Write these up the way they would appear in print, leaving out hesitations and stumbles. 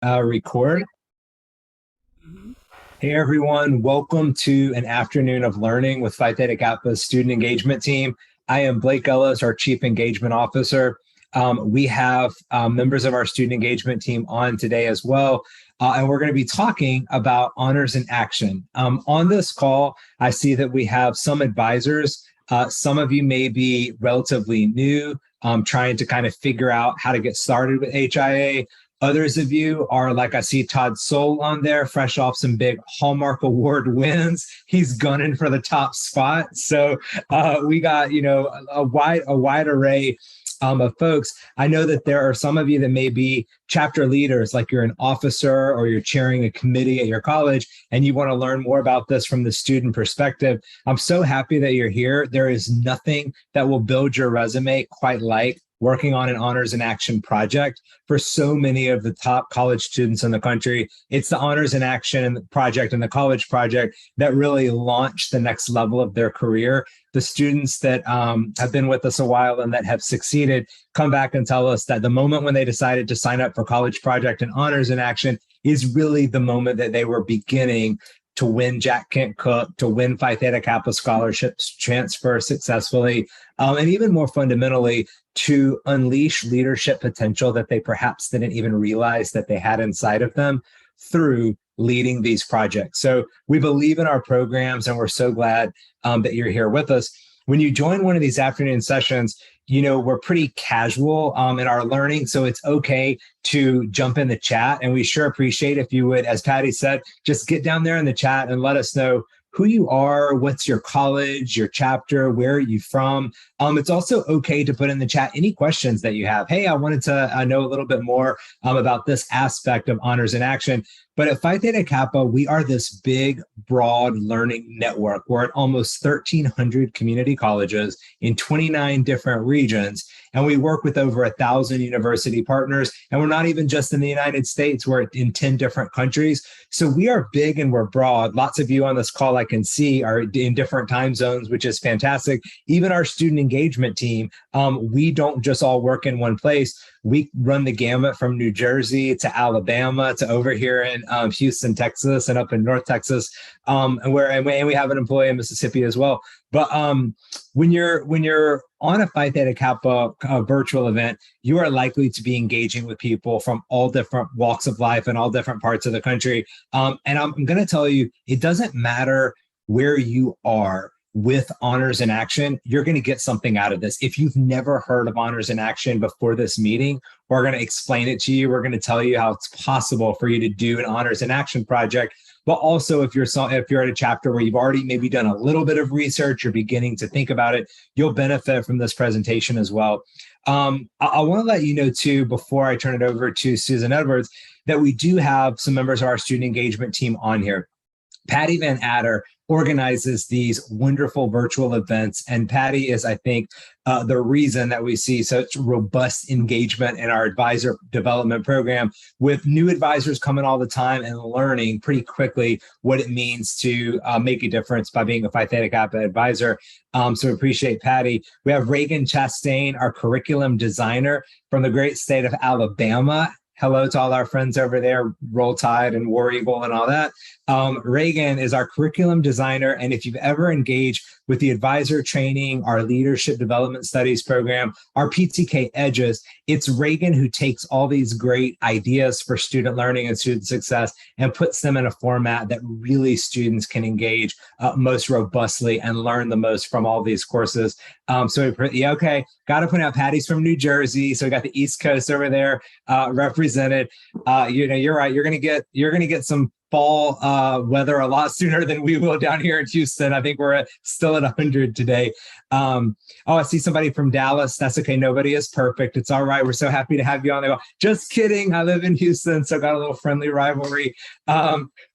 Record. Mhm. Hey everyone, welcome to an afternoon of learning with Phi Theta Kappa's student engagement team. I am Blake Ellis, our Chief Engagement Officer. We have members of our student engagement team on today as well, and we're going to be talking about honors in action. On this call, I see that we have some advisors. Some of you may be relatively new, trying to kind of figure out how to get started with HIA. Others of you are like I see Todd Soul on there, fresh off some big Hallmark Award wins. He's gunning for the top spot. So we got a wide array of folks. I know that there are some of you that may be chapter leaders, like you're an officer or you're chairing a committee at your college, and you want to learn more about this from the student perspective. I'm so happy that you're here. There is nothing that will build your resume quite like working on an honors in action project for so many of the top college students in the country. It's the honors in action project and the college project that really launch the next level of their career. The students that have been with us a while and that have succeeded come back and tell us that the moment when they decided to sign up for college project and honors in action is really the moment that they were beginning to win Jack Kent Cook, to win Phi Theta Kappa scholarships, transfer successfully, and even more fundamentally, to unleash leadership potential that they perhaps didn't even realize that they had inside of them through leading these projects. So we believe in our programs, and we're so glad that you're here with us. When you join one of these afternoon sessions, we're pretty casual in our learning, so it's okay to jump in the chat. And we sure appreciate if you would, as Patty said, just get down there in the chat and let us know who you are, what's your college, your chapter, where are you from. It's also okay to put in the chat any questions that you have. Hey, I wanted to know a little bit more about this aspect of honors in action. But at Phi Theta Kappa, we are this big, broad learning network. We're at almost 1,300 community colleges in 29 different regions. And we work with over 1,000 university partners. And we're not even just in the United States, we're in 10 different countries. So we are big and we're broad. Lots of you on this call I can see are in different time zones, which is fantastic. Even our student engagement team, we don't just all work in one place. We run the gamut from New Jersey to Alabama to over here in Houston, Texas, and up in North Texas, and we have an employee in Mississippi as well. But when you're on a Phi Theta Kappa virtual event, you are likely to be engaging with people from all different walks of life and all different parts of the country. And I'm going to tell you, it doesn't matter where you are with honors in action, you're going to get something out of this. If you've never heard of honors in action before this meeting, we're going to explain it to you. We're going to tell you how it's possible for you to do an honors in action project. But also, if you're at a chapter where you've already maybe done a little bit of research, you're beginning to think about it, you'll benefit from this presentation as well. I want to let you know too, before I turn it over to Susan Edwards, that we do have some members of our student engagement team on here. Patty Van Adder organizes these wonderful virtual events. And Patty is, I think, the reason that we see such robust engagement in our advisor development program, with new advisors coming all the time and learning pretty quickly what it means to make a difference by being a Phi Theta Kappa advisor. So we appreciate Patty. We have Reagan Chastain, our curriculum designer from the great state of Alabama. Hello to all our friends over there, Roll Tide and War Eagle and all that. Reagan is our curriculum designer. And if you've ever engaged with the advisor training, our leadership development studies program, our PTK edges, it's Reagan who takes all these great ideas for student learning and student success and puts them in a format that really students can engage most robustly and learn the most from all these courses. Okay, got to point out Patty's from New Jersey, so we got the East Coast over there represented. You're right. You're gonna get some fall weather a lot sooner than we will down here in Houston. I think we're still at 100 today. I see somebody from Dallas. That's okay. Nobody is perfect. It's all right. We're so happy to have you on there. Just kidding. I live in Houston, so got a little friendly rivalry.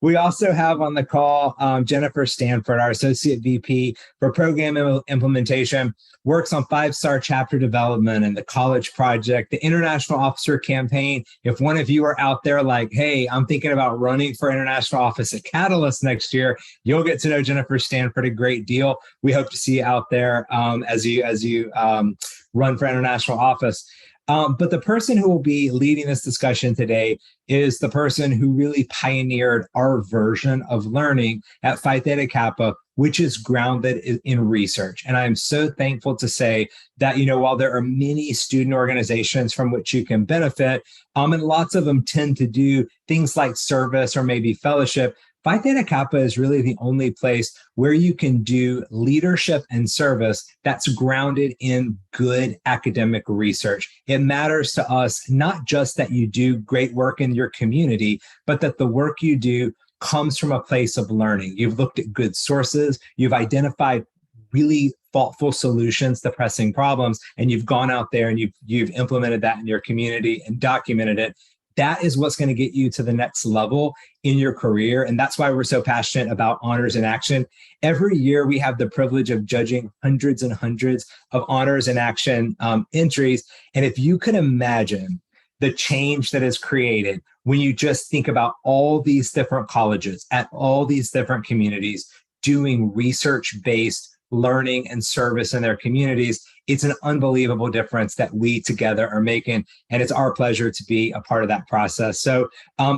We also have on the call Jennifer Stanford, our Associate VP for Program Implementation, works on 5-star chapter development and the college project, the International Officer Campaign. If one of you are out there like, hey, I'm thinking about running for international office at Catalyst next year, you'll get to know Jennifer Stanford a great deal. We hope to see you out there as you run for international office. But the person who will be leading this discussion today is the person who really pioneered our version of learning at Phi Theta Kappa, which is grounded in research. And I'm so thankful to say that, while there are many student organizations from which you can benefit, and lots of them tend to do things like service or maybe fellowship, Phi Theta Kappa is really the only place where you can do leadership and service that's grounded in good academic research. It matters to us not just that you do great work in your community, but that the work you do comes from a place of learning. You've looked at good sources, you've identified really thoughtful solutions to pressing problems, and you've gone out there and you've implemented that in your community and documented it. That is what's going to get you to the next level in your career. And that's why we're so passionate about honors in action. Every year, we have the privilege of judging hundreds and hundreds of honors in action entries. And if you could imagine the change that is created when you just think about all these different colleges at all these different communities doing research-based learning and service in their communities, it's an unbelievable difference that we together are making. And it's our pleasure to be a part of that process. So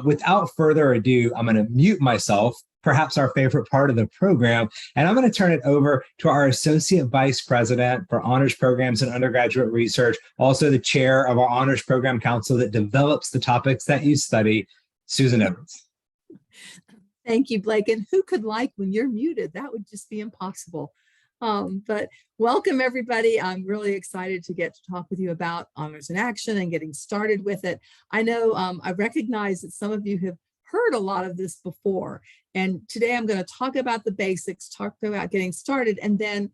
without further ado, I'm going to mute myself, perhaps our favorite part of the program, and I'm going to turn it over to our Associate Vice President for Honors Programs and Undergraduate Research, also the chair of our Honors Program Council that develops the topics that you study, Susan Evans. Thank you, Blake. And who could like when you're muted? That would just be impossible. But welcome, everybody. I'm really excited to get to talk with you about Honors in Action and getting started with it. I know I recognize that some of you have heard a lot of this before. And today I'm going to talk about the basics, talk about getting started, and then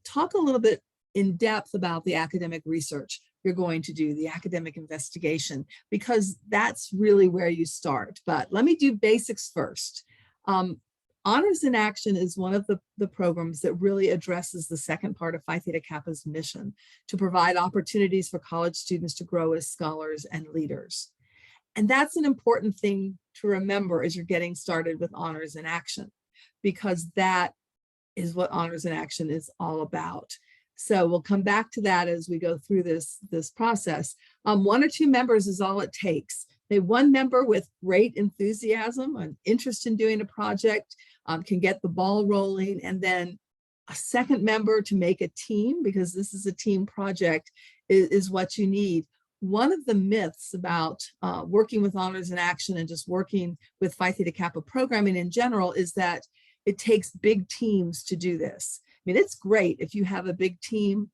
talk a little bit in depth about the academic research you're going to do, the academic investigation, because that's really where you start. But let me do basics first. Honors in Action is one of the programs that really addresses the second part of Phi Theta Kappa's mission to provide opportunities for college students to grow as scholars and leaders. And that's an important thing to remember as you're getting started with Honors in Action, because that is what Honors in Action is all about. So we'll come back to that as we go through this process. 1 or 2 members is all it takes. One member with great enthusiasm and interest in doing a project can get the ball rolling, and then a second member to make a team, because this is a team project, is what you need. One of the myths about working with Honors in Action and just working with Phi Theta Kappa programming in general is that it takes big teams to do this. I mean, it's great if you have a big team,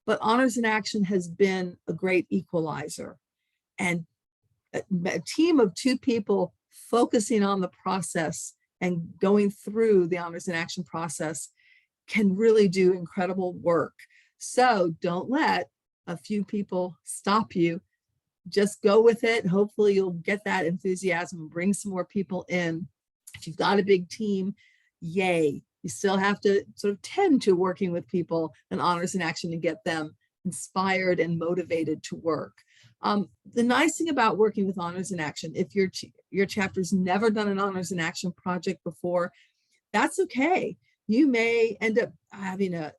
but Honors in Action has been a great equalizer. And a team of 2 people focusing on the process and going through the Honors in Action process can really do incredible work. So don't let a few people stop you. Just go with it. Hopefully you'll get that enthusiasm and bring some more people in. If you've got a big team, yay. You still have to sort of tend to working with people in Honors in Action and get them inspired and motivated to work. The nice thing about working with Honors in Action, if your chapter's never done an Honors in Action project before, that's okay. You may end up having a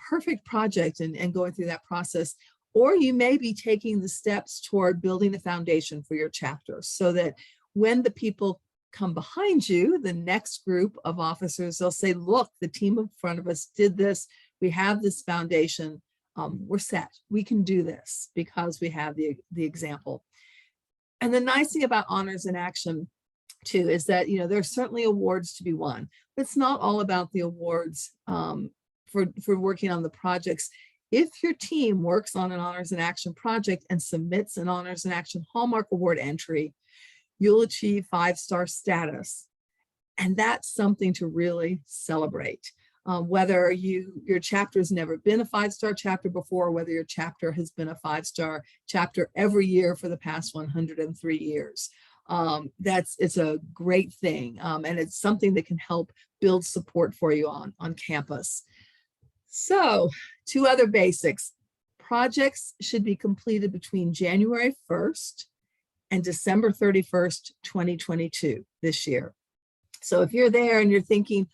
perfect project and going through that process, or you may be taking the steps toward building a foundation for your chapter so that when the people come behind you, the next group of officers, they'll say, look, the team in front of us did this. We have this foundation. We're set. We can do this because we have the example. And the nice thing about Honors in Action too is that there's certainly awards to be won, but it's not all about the awards for working on the projects. If your team works on an Honors in Action project and submits an Honors in Action Hallmark Award entry, you'll achieve 5-star status, and that's something to really celebrate. Whether your chapter has never been a 5-star chapter before, or whether your chapter has been a 5-star chapter every year for the past 103 years. It's a great thing, and it's something that can help build support for you on campus. So 2 other basics. Projects should be completed between January 1st and December 31st, 2022, this year. So if you're there and you're thinking,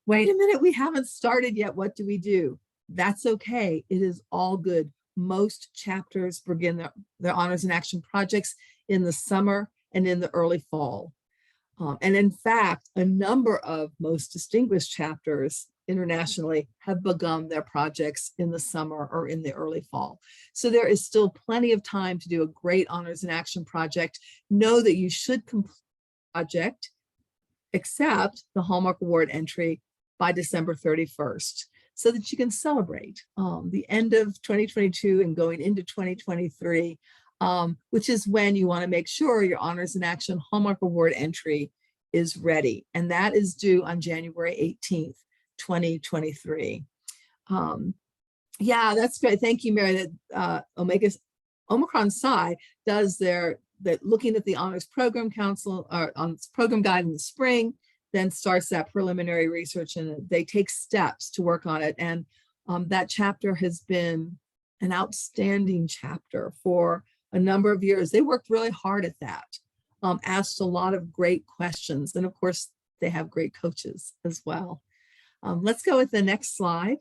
wait a minute, we haven't started yet, what do we do? That's okay. It is all good. most chapters begin their honors and action projects in the summer and in the early fall. And in fact, a number of most distinguished chapters internationally have begun their projects in the summer or in the early fall. So there is still plenty of time to do a great honors and action project. Know that you should complete the project, accept the Hallmark Award entry by December 31st, so that you can celebrate the end of 2022 and going into 2023, which is when you want to make sure your honors and action Hallmark Award entry is ready. And that is due on January 18th, 2023. Yeah, that's great. Thank you, Mary. That Omicron Psi does that looking at the Honors Program Council or on program guide in the spring, then starts that preliminary research, and they take steps to work on it. And that chapter has been an outstanding chapter for a number of years. They worked really hard at that, asked a lot of great questions. And of course, they have great coaches as well. Let's go with the next slide.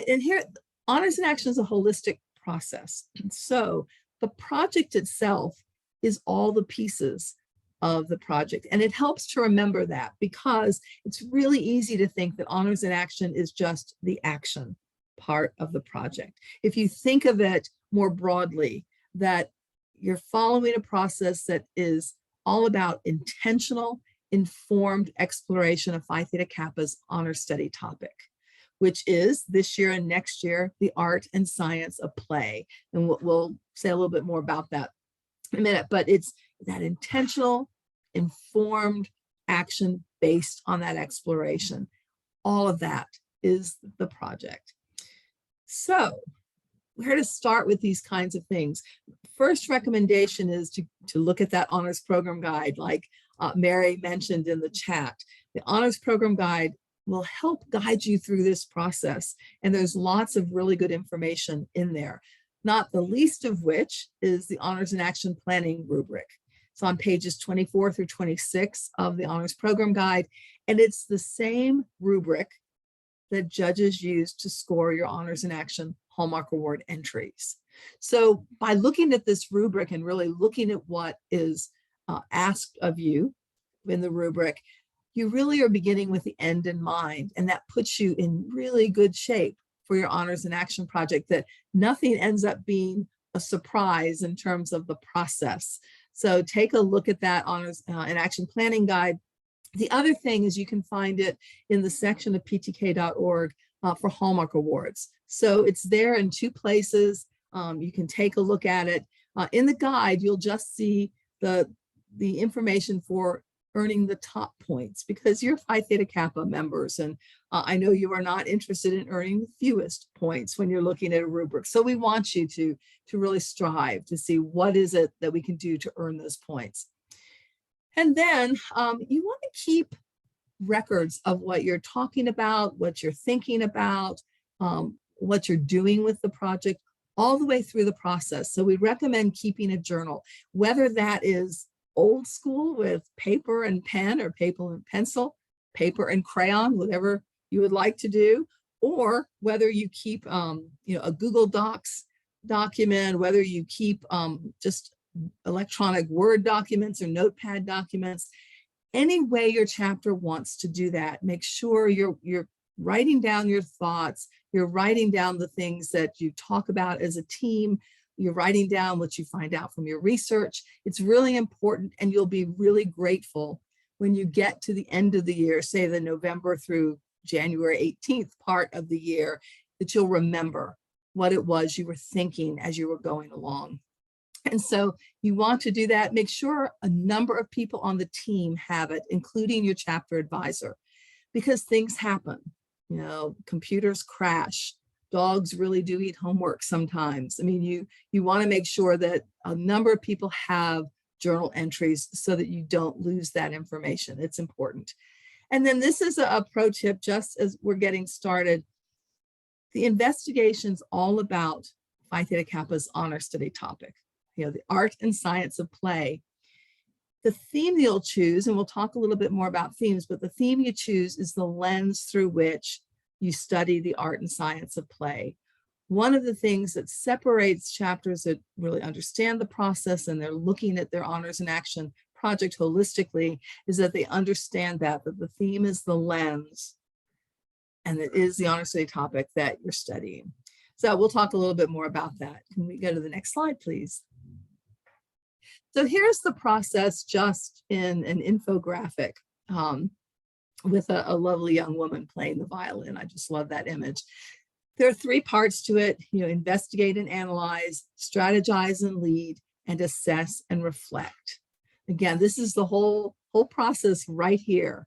And here, honors and action is a holistic process. And so the project itself is all the pieces of the project. And it helps to remember that, because it's really easy to think that honors and action is just the action part of the project. If you think of it more broadly, that you're following a process that is all about intentional, informed exploration of Phi Theta Kappa's honor study topic, which is this year and next year, the art and science of play. And we'll say a little bit more about that in a minute, but it's that intentional, informed action based on that exploration. All of that is the project. So where to start with these kinds of things? First recommendation is to look at that honors program guide, like Mary mentioned in the chat. The honors program guide will help guide you through this process. And there's lots of really good information in there, not the least of which is the honors and action planning rubric. It's on pages 24 through 26 of the honors program guide. And it's the same rubric that judges use to score your honors and action Hallmark Award entries. So by looking at this rubric and really looking at what is asked of you in the rubric, you really are beginning with the end in mind, and that puts you in really good shape for your honors and action project, that nothing ends up being a surprise in terms of the process. So take a look at that honors and action planning guide. The other thing is you can find it in the section of ptk.org for Hallmark Awards. So it's there in two places. You can take a look at it. In the guide, you'll just see the information for earning the top points, because you're Phi Theta Kappa members. And I know you are not interested in earning the fewest points when you're looking at a rubric. So we want you to really strive to see what is it that we can do to earn those points. And then you want to keep records of what you're talking about, what you're thinking about, what you're doing with the project all the way through the process. So we recommend keeping a journal, whether that is old school with paper and pen, or paper and pencil, paper and crayon, whatever you would like to do, or whether you keep a Google Docs document, whether you keep just electronic Word documents or Notepad documents. Any way your chapter wants to do that, make sure you're writing down your thoughts, you're writing down the things that you talk about as a team, you're writing down what you find out from your research. It's really important, and you'll be really grateful when you get to the end of the year, say the November through January 18th part of the year, that you'll remember what it was you were thinking as you were going along. And so you want to do that. Make sure a number of people on the team have it, including your chapter advisor, because things happen. Computers crash. Dogs really do eat homework sometimes. I mean, you want to make sure that a number of people have journal entries so that you don't lose that information. It's important. And then this is a pro tip, just as we're getting started. The investigation's all about Phi Theta Kappa's honor study topic, the art and science of play. The theme you'll choose, and we'll talk a little bit more about themes, but the theme you choose is the lens through which you study the art and science of play. One of the things that separates chapters that really understand the process and they're looking at their honors in action project holistically is that they understand that the theme is the lens and it is the honor study topic that you're studying. So we'll talk a little bit more about that. Can we go to the next slide, please? So here's the process just in an infographic with a lovely young woman playing the violin. I just love that image. There are 3 parts to it, investigate and analyze, strategize and lead, and assess and reflect. Again, this is the whole process right here.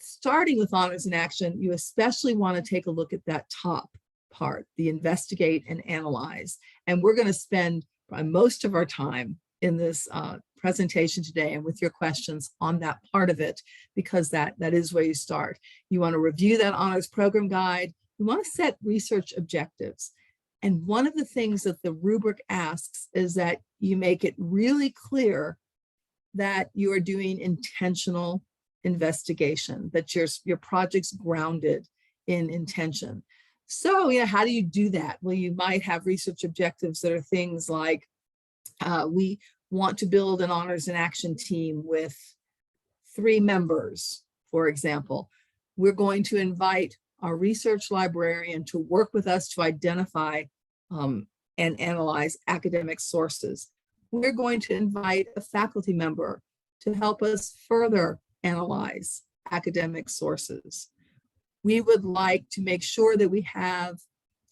Starting with honors in action, you especially want to take a look at that top part, the investigate and analyze. And we're going to spend most of our time in this presentation today and with your questions on that part of it, because that is where you start. You want to review that honors program guide. You want to set research objectives. And one of the things that the rubric asks is that you make it really clear that you are doing intentional investigation, that your project's grounded in intention. So, how do you do that? Well, you might have research objectives that are things like, we want to build an honors in action team with 3 members, for example. We're going to invite our research librarian to work with us to identify and analyze academic sources. We're going to invite a faculty member to help us further analyze academic sources. We would like to make sure that we have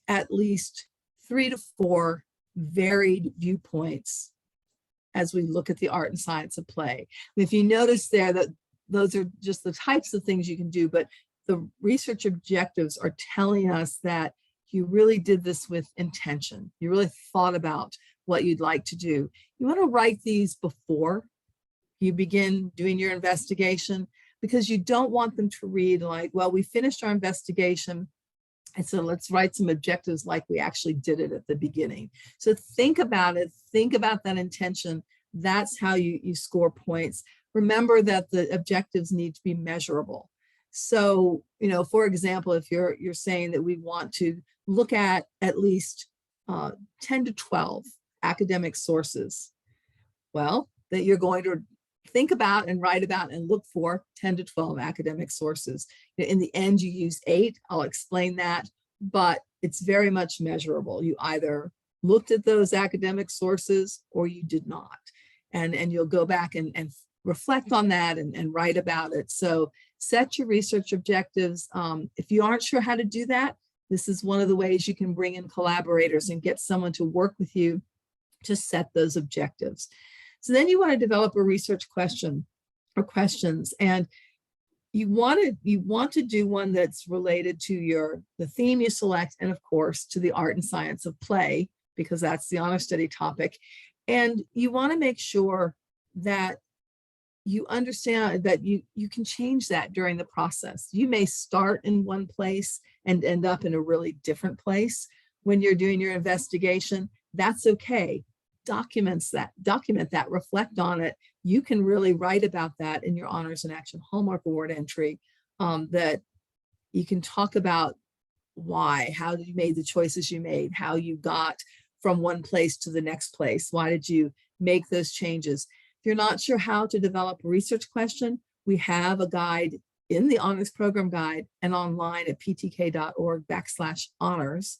at least 3 to 4 varied viewpoints as we look at the art and science of play. And if you notice there that those are just the types of things you can do, but the research objectives are telling us that you really did this with intention. You really thought about what you'd like to do. You want to write these before you begin doing your investigation, because you don't want them to read like, well, we finished our investigation, and so let's write some objectives like we actually did it at the beginning. So think about it, think about that intention. That's how you score points. Remember that the objectives need to be measurable. So, for example, if you're saying that we want to look at least 10 to 12 academic sources, well, that you're going to think about and write about and look for 10 to 12 academic sources. In the end, you use 8. I'll explain that, but it's very much measurable. You either looked at those academic sources or you did not. And you'll go back and reflect on that and write about it. So set your research objectives. If you aren't sure how to do that, this is one of the ways you can bring in collaborators and get someone to work with you to set those objectives. So then you want to develop a research question or questions, and you want to do one that's related to the theme you select, and of course to the art and science of play, because that's the honor study topic. And you want to make sure that you understand that you can change that during the process. You may start in one place and end up in a really different place when you're doing your investigation. That's okay. Document that, reflect on it. You can really write about that in your honors in action Hallmark Award entry, that you can talk about why, how you made the choices you made, how you got from one place to the next place. Why did you make those changes? If you're not sure how to develop a research question, we have a guide in the honors program guide and online at ptk.org/honors.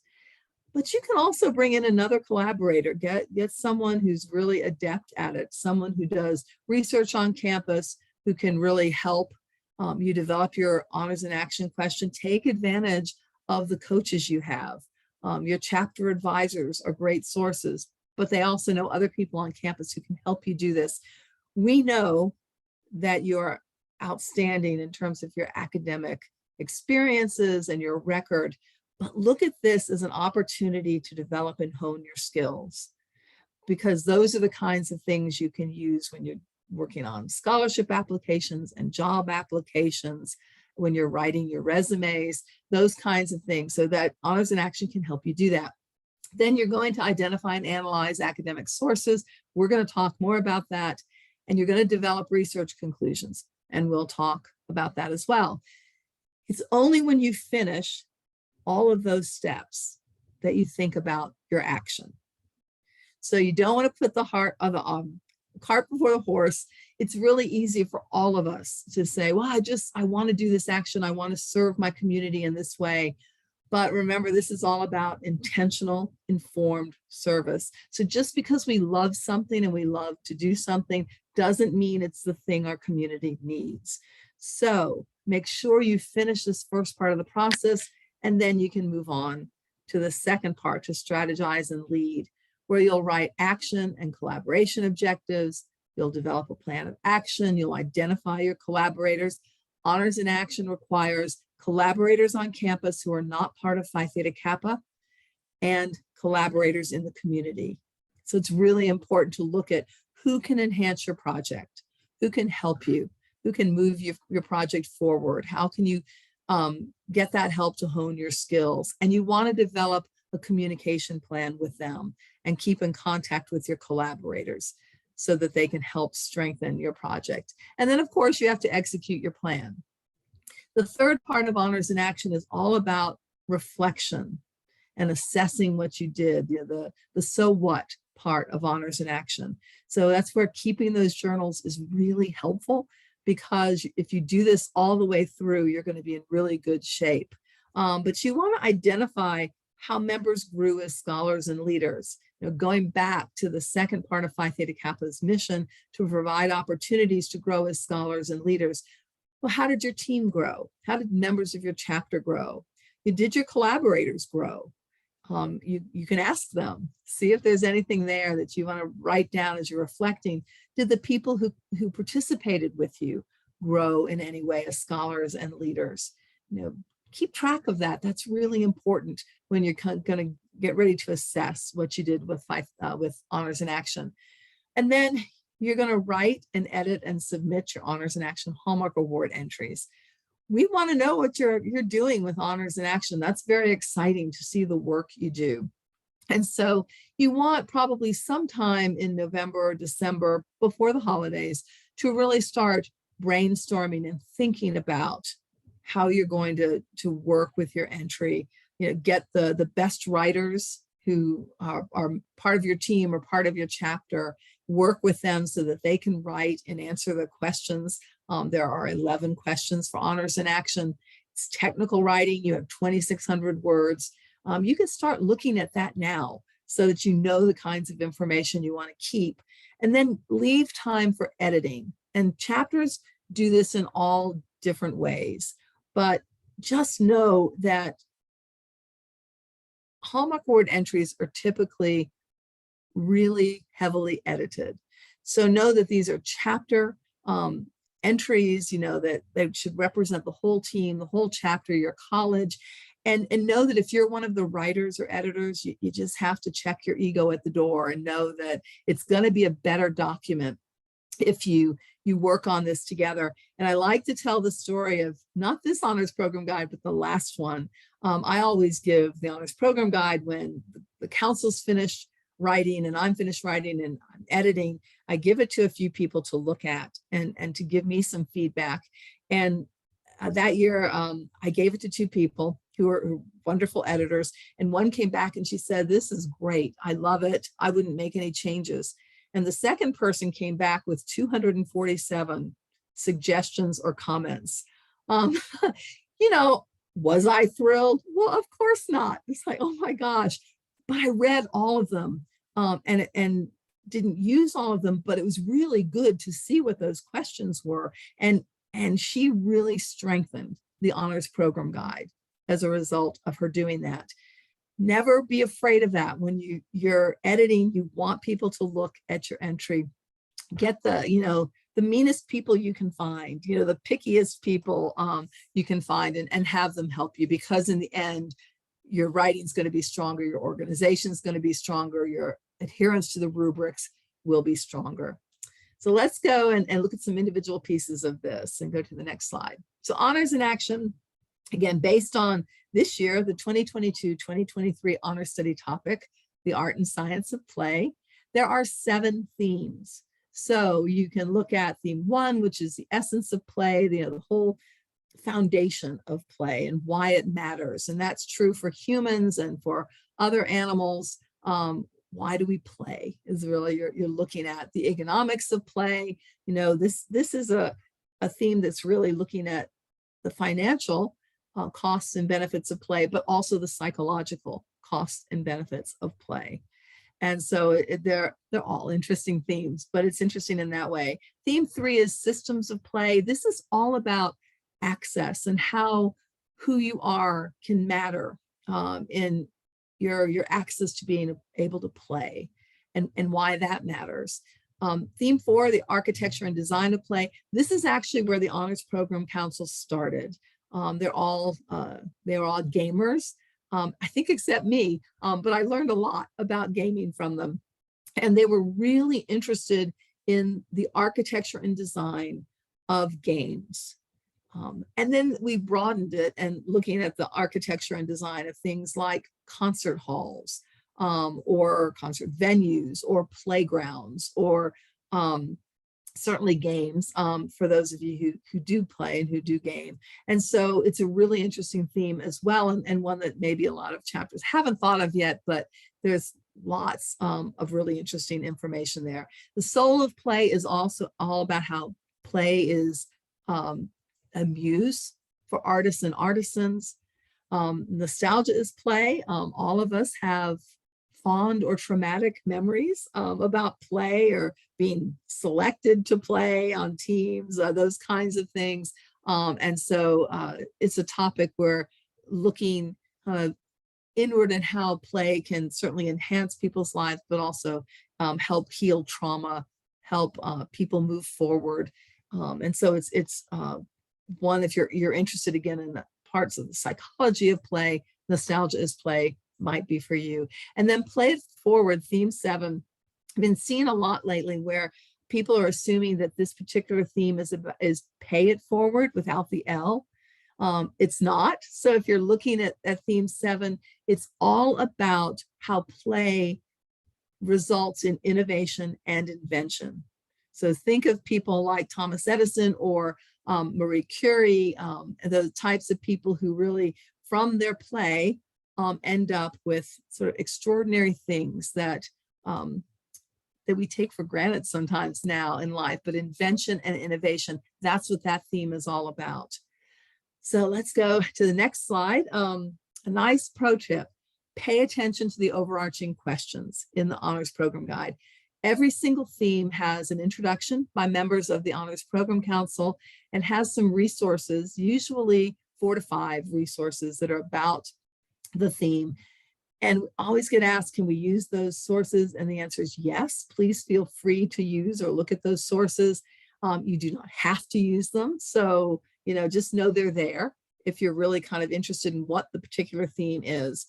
But you can also bring in another collaborator, get someone who's really adept at it, someone who does research on campus, who can really help you develop your honors in action question. Take advantage of the coaches you have. Your chapter advisors are great sources, but they also know other people on campus who can help you do this. We know that you're outstanding in terms of your academic experiences and your record, but look at this as an opportunity to develop and hone your skills, because those are the kinds of things you can use when you're working on scholarship applications and job applications, when you're writing your resumes, those kinds of things. So that honors in action can help you do that. Then you're going to identify and analyze academic sources. We're going to talk more about that. And you're going to develop research conclusions, and we'll talk about that as well. It's only when you finish all of those steps that you think about your action. So you don't want to put the cart before the horse. It's really easy for all of us to say, well, I want to do this action. I want to serve my community in this way. But remember, this is all about intentional, informed service. So just because we love something and we love to do something doesn't mean it's the thing our community needs. So make sure you finish this first part of the process, and then you can move on to the second part, to strategize and lead, where you'll write action and collaboration objectives. You'll develop a plan of action. You'll identify your collaborators. Honors in Action requires collaborators on campus who are not part of Phi Theta Kappa and collaborators in the community. So it's really important to look at who can enhance your project, who can help you, who can move your project forward. How can you get that help to hone your skills? And you want to develop a communication plan with them and keep in contact with your collaborators so that they can help strengthen your project. And then, of course, you have to execute your plan. The third part of Honors in Action is all about reflection and assessing what you did, the so what part of Honors in Action. So that's where keeping those journals is really helpful, because if you do this all the way through, you're going to be in really good shape. But you want to identify how members grew as scholars and leaders, going back to the second part of Phi Theta Kappa's mission to provide opportunities to grow as scholars and leaders. Well, how did your team grow? How did members of your chapter grow? Did your collaborators grow? You can ask them, see if there's anything there that you want to write down as you're reflecting. Did the people who participated with you grow in any way as scholars and leaders? Keep track of that. That's really important when you're going to get ready to assess what you did with Honors in Action. And then you're going to write and edit and submit your Honors in Action Hallmark Award entries. We want to know what you're doing with Honors in Action. That's very exciting to see the work you do. And so you want probably sometime in November or December before the holidays to really start brainstorming and thinking about how you're going to work with your entry. Get the best writers who are part of your team or part of your chapter, work with them so that they can write and answer the questions. There are 11 questions for Honors in Action. It's technical writing. You have 2,600 words. You can start looking at that now so that you know the kinds of information you want to keep, and then leave time for editing. And chapters do this in all different ways, but just know that Hallmark Award entries are typically really heavily edited. So know that these are chapter entries, that they should represent the whole team, the whole chapter, your college. And know that if you're one of the writers or editors, you just have to check your ego at the door and know that it's going to be a better document if you work on this together. And I like to tell the story of not this honors program guide, but the last one. I always give the honors program guide when the council's finished writing and I'm finished writing and I'm editing. I give it to a few people to look at and to give me some feedback. And that year, I gave it to two people who are wonderful editors. And one came back and she said, "This is great. I love it. I wouldn't make any changes." And the second person came back with 247 suggestions or comments. Was I thrilled? Well, of course not. It's like, oh my gosh. But I read all of them and didn't use all of them, but it was really good to see what those questions were. And she really strengthened the honors program guide as a result of her doing that. Never be afraid of that. When you're editing, you want people to look at your entry. Get the meanest people you can find, the pickiest people you can find and have them help you, because in the end, your writing's going to be stronger, your organization's going to be stronger, your adherence to the rubrics will be stronger. So let's go and look at some individual pieces of this and go to the next slide. So Honors in Action, again, based on this year, the 2022-2023 honor study topic, the art and science of play. There are 7 themes. So you can look at theme 1, which is the essence of play, the whole foundation of play and why it matters. And that's true for humans and for other animals. Why do we play is really you're looking at the economics of play. You know, this is a theme that's really looking at the financial costs and benefits of play, but also the psychological costs and benefits of play. And so they're all interesting themes, but it's interesting in that way. Theme 3 is systems of play. This is all about access and how who you are can matter in your access to being able to play and why that matters. Theme 4, the architecture and design of play. This is actually where the Honors Program Council started. They're all gamers. I think except me, but I learned a lot about gaming from them. And they were really interested in the architecture and design of games. And then we broadened it and looking at the architecture and design of things like concert halls or concert venues or playgrounds or certainly games for those of you who do play and who do game. And so it's a really interesting theme as well, and one that maybe a lot of chapters haven't thought of yet, but there's lots of really interesting information there. The soul of play is also all about how play is a muse for artists and artisans. Nostalgia is play. All of us have fond or traumatic memories about play or being selected to play on teams, those kinds of things. And so it's a topic where looking inward and how play can certainly enhance people's lives, but also help heal trauma, help people move forward. And so it's one, if you're interested again in the parts of the psychology of play, nostalgia is play might be for you. And then play it forward, theme 7. I've been seeing a lot lately where people are assuming that this particular theme is pay it forward without the L. It's not. So if you're looking at theme 7, it's all about how play results in innovation and invention. So think of people like Thomas Edison or Marie Curie, those types of people who really, from their play, end up with sort of extraordinary things that we take for granted sometimes now in life, but invention and innovation, that's what that theme is all about. So let's go to the next slide. A nice pro tip: pay attention to the overarching questions in the Honors Program Guide. Every single theme has an introduction by members of the Honors Program Council and has some resources, usually 4 to 5 resources that are about the theme. And we always get asked, can we use those sources? And the answer is yes. Please feel free to use or look at those sources. You do not have to use them. So, just know they're there if you're really kind of interested in what the particular theme is.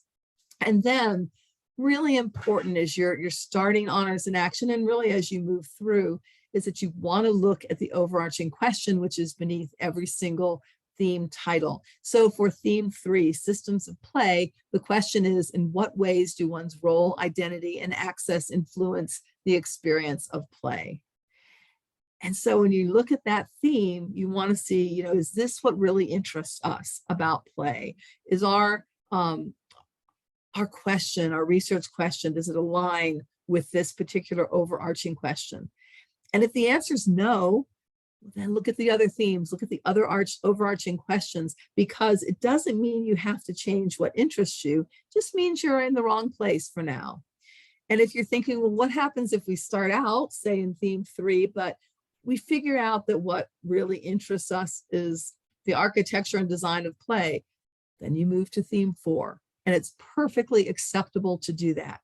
And then really important as you're starting Honors in Action, and really as you move through, is that you want to look at the overarching question, which is beneath every single theme title. So for theme 3, systems of play, the question is, in what ways do one's role, identity, and access influence the experience of play? And so when you look at that theme, you want to see, is this what really interests us about play? Is our question, our research question, does it align with this particular overarching question? And if the answer is no, then look at the other themes, look at the other overarching questions, because it doesn't mean you have to change what interests you, it just means you're in the wrong place for now. And if you're thinking, well, what happens if we start out, say in theme 3, but we figure out that what really interests us is the architecture and design of play, then you move to theme 4. And it's perfectly acceptable to do that.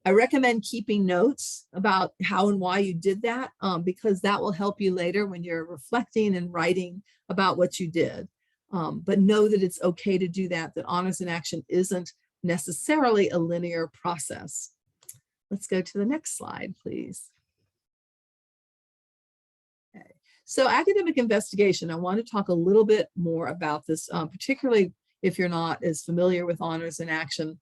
I recommend keeping notes about how and why you did that, because that will help you later when you're reflecting and writing about what you did. But know that it's okay to do that, that Honors in Action isn't necessarily a linear process. Let's go to the next slide, please. Okay. So academic investigation, I want to talk a little bit more about this, particularly if you're not as familiar with Honors in Action.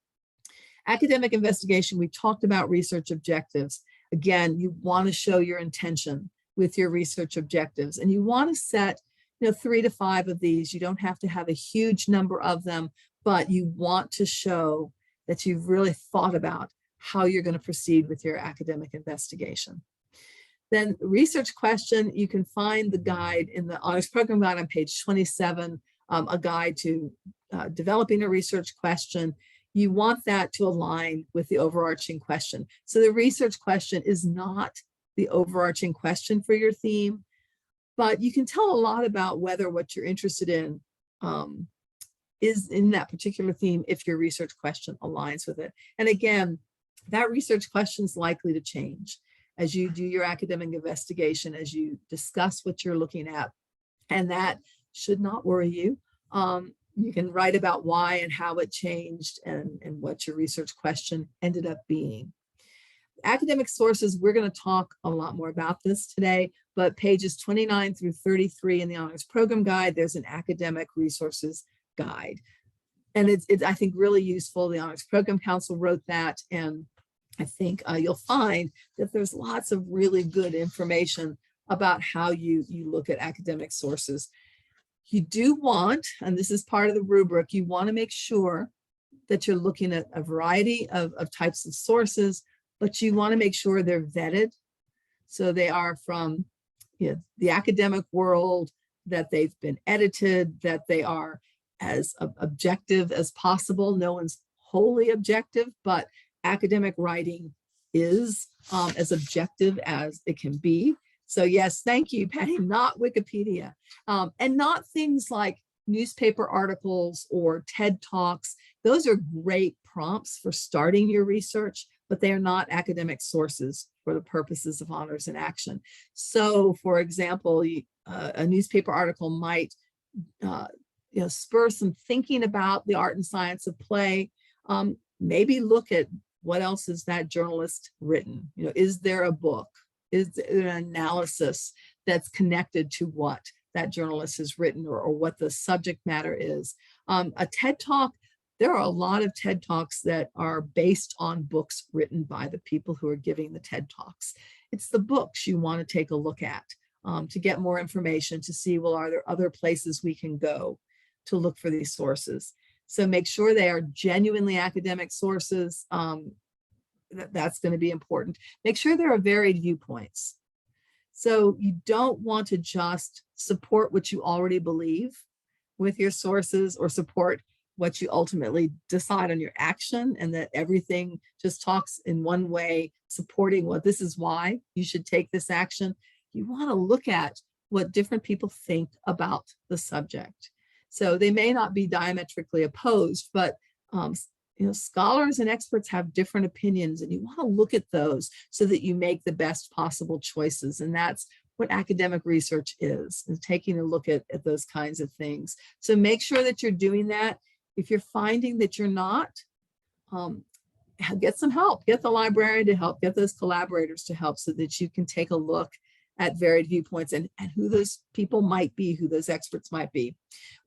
Academic investigation, we talked about research objectives. Again, you want to show your intention with your research objectives, and you want to set 3 to 5 of these. You don't have to have a huge number of them, but you want to show that you've really thought about how you're going to proceed with your academic investigation. Then research question, you can find the guide in the honors program guide on page 27, a guide to developing a research question. You want that to align with the overarching question. So the research question is not the overarching question for your theme, but you can tell a lot about whether what you're interested in is in that particular theme if your research question aligns with it. And again, that research question is likely to change as you do your academic investigation, as you discuss what you're looking at, and that should not worry you. You can write about why and how it changed and what your research question ended up being. Academic sources, we're going to talk a lot more about this today, but pages 29 through 33 in the honors program guide, there's an academic resources guide. And it's I think, really useful. The Honors Program Council wrote that, and I think you'll find that there's lots of really good information about how you look at academic sources. You do want, and this is part of the rubric, you want to make sure that you're looking at a variety of types of sources, but you want to make sure they're vetted. So they are from the academic world, that they've been edited, that they are as objective as possible. No one's wholly objective, but academic writing is as objective as it can be. So yes, thank you, Patty, not Wikipedia. And not things like newspaper articles or TED Talks. Those are great prompts for starting your research, but they are not academic sources for the purposes of honors in action. So for example, a newspaper article might spur some thinking about the art and science of play. Maybe look at what else has that journalist written. Is there a book? Is there an analysis that's connected to what that journalist has written, or what the subject matter is? A TED Talk, there are a lot of TED Talks that are based on books written by the people who are giving the TED Talks. It's the books you want to take a look at to get more information, to see, well, are there other places we can go to look for these sources? So make sure they are genuinely academic sources. That's going to be important. Make sure there are varied viewpoints. So you don't want to just support what you already believe with your sources, or support what you ultimately decide on your action, and that everything just talks in one way, supporting, well, this is why you should take this action. You want to look at what different people think about the subject. So they may not be diametrically opposed, but scholars and experts have different opinions, and you want to look at those so that you make the best possible choices. And that's what academic research is taking a look at those kinds of things. So make sure that you're doing that. If you're finding that you're not, get some help, get the librarian to help, get those collaborators to help, so that you can take a look at varied viewpoints and who those people might be, who those experts might be.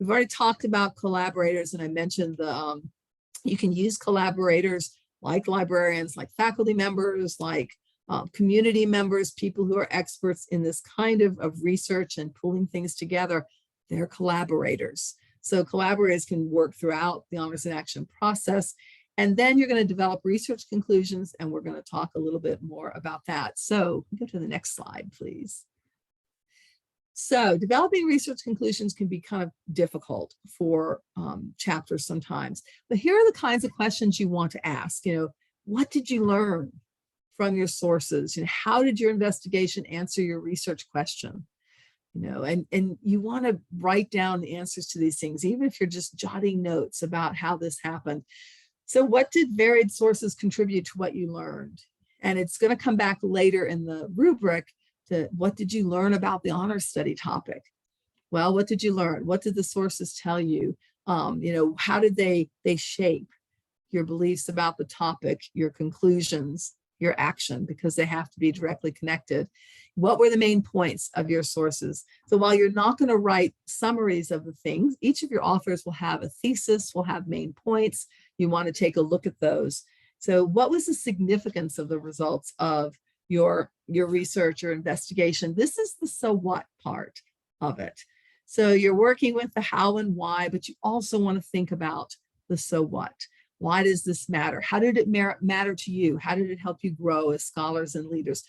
We've already talked about collaborators, and I mentioned you can use collaborators like librarians, like faculty members, like community members, people who are experts in this kind of research and pulling things together. They're collaborators. So collaborators can work throughout the honors and action process. And then you're going to develop research conclusions, and we're going to talk a little bit more about that. So go to the next slide, please. So developing research conclusions can be kind of difficult for chapters sometimes, but here are the kinds of questions you want to ask. What did you learn from your sources? How did your investigation answer your research question? And you want to write down the answers to these things, even if you're just jotting notes about how this happened. So what did varied sources contribute to what you learned? And it's going to come back later in the rubric to what did you learn about the honors study topic? Well, what did you learn? What did the sources tell you? How did they shape your beliefs about the topic, your conclusions, your action, because they have to be directly connected? What were the main points of your sources? So while you're not going to write summaries of the things, each of your authors will have a thesis, will have main points. You want to take a look at those. So what was the significance of the results of your research or investigation? This is the so what part of it. So you're working with the how and why, but you also want to think about the so what. Why does this matter? How did it matter to you? How did it help you grow as scholars and leaders?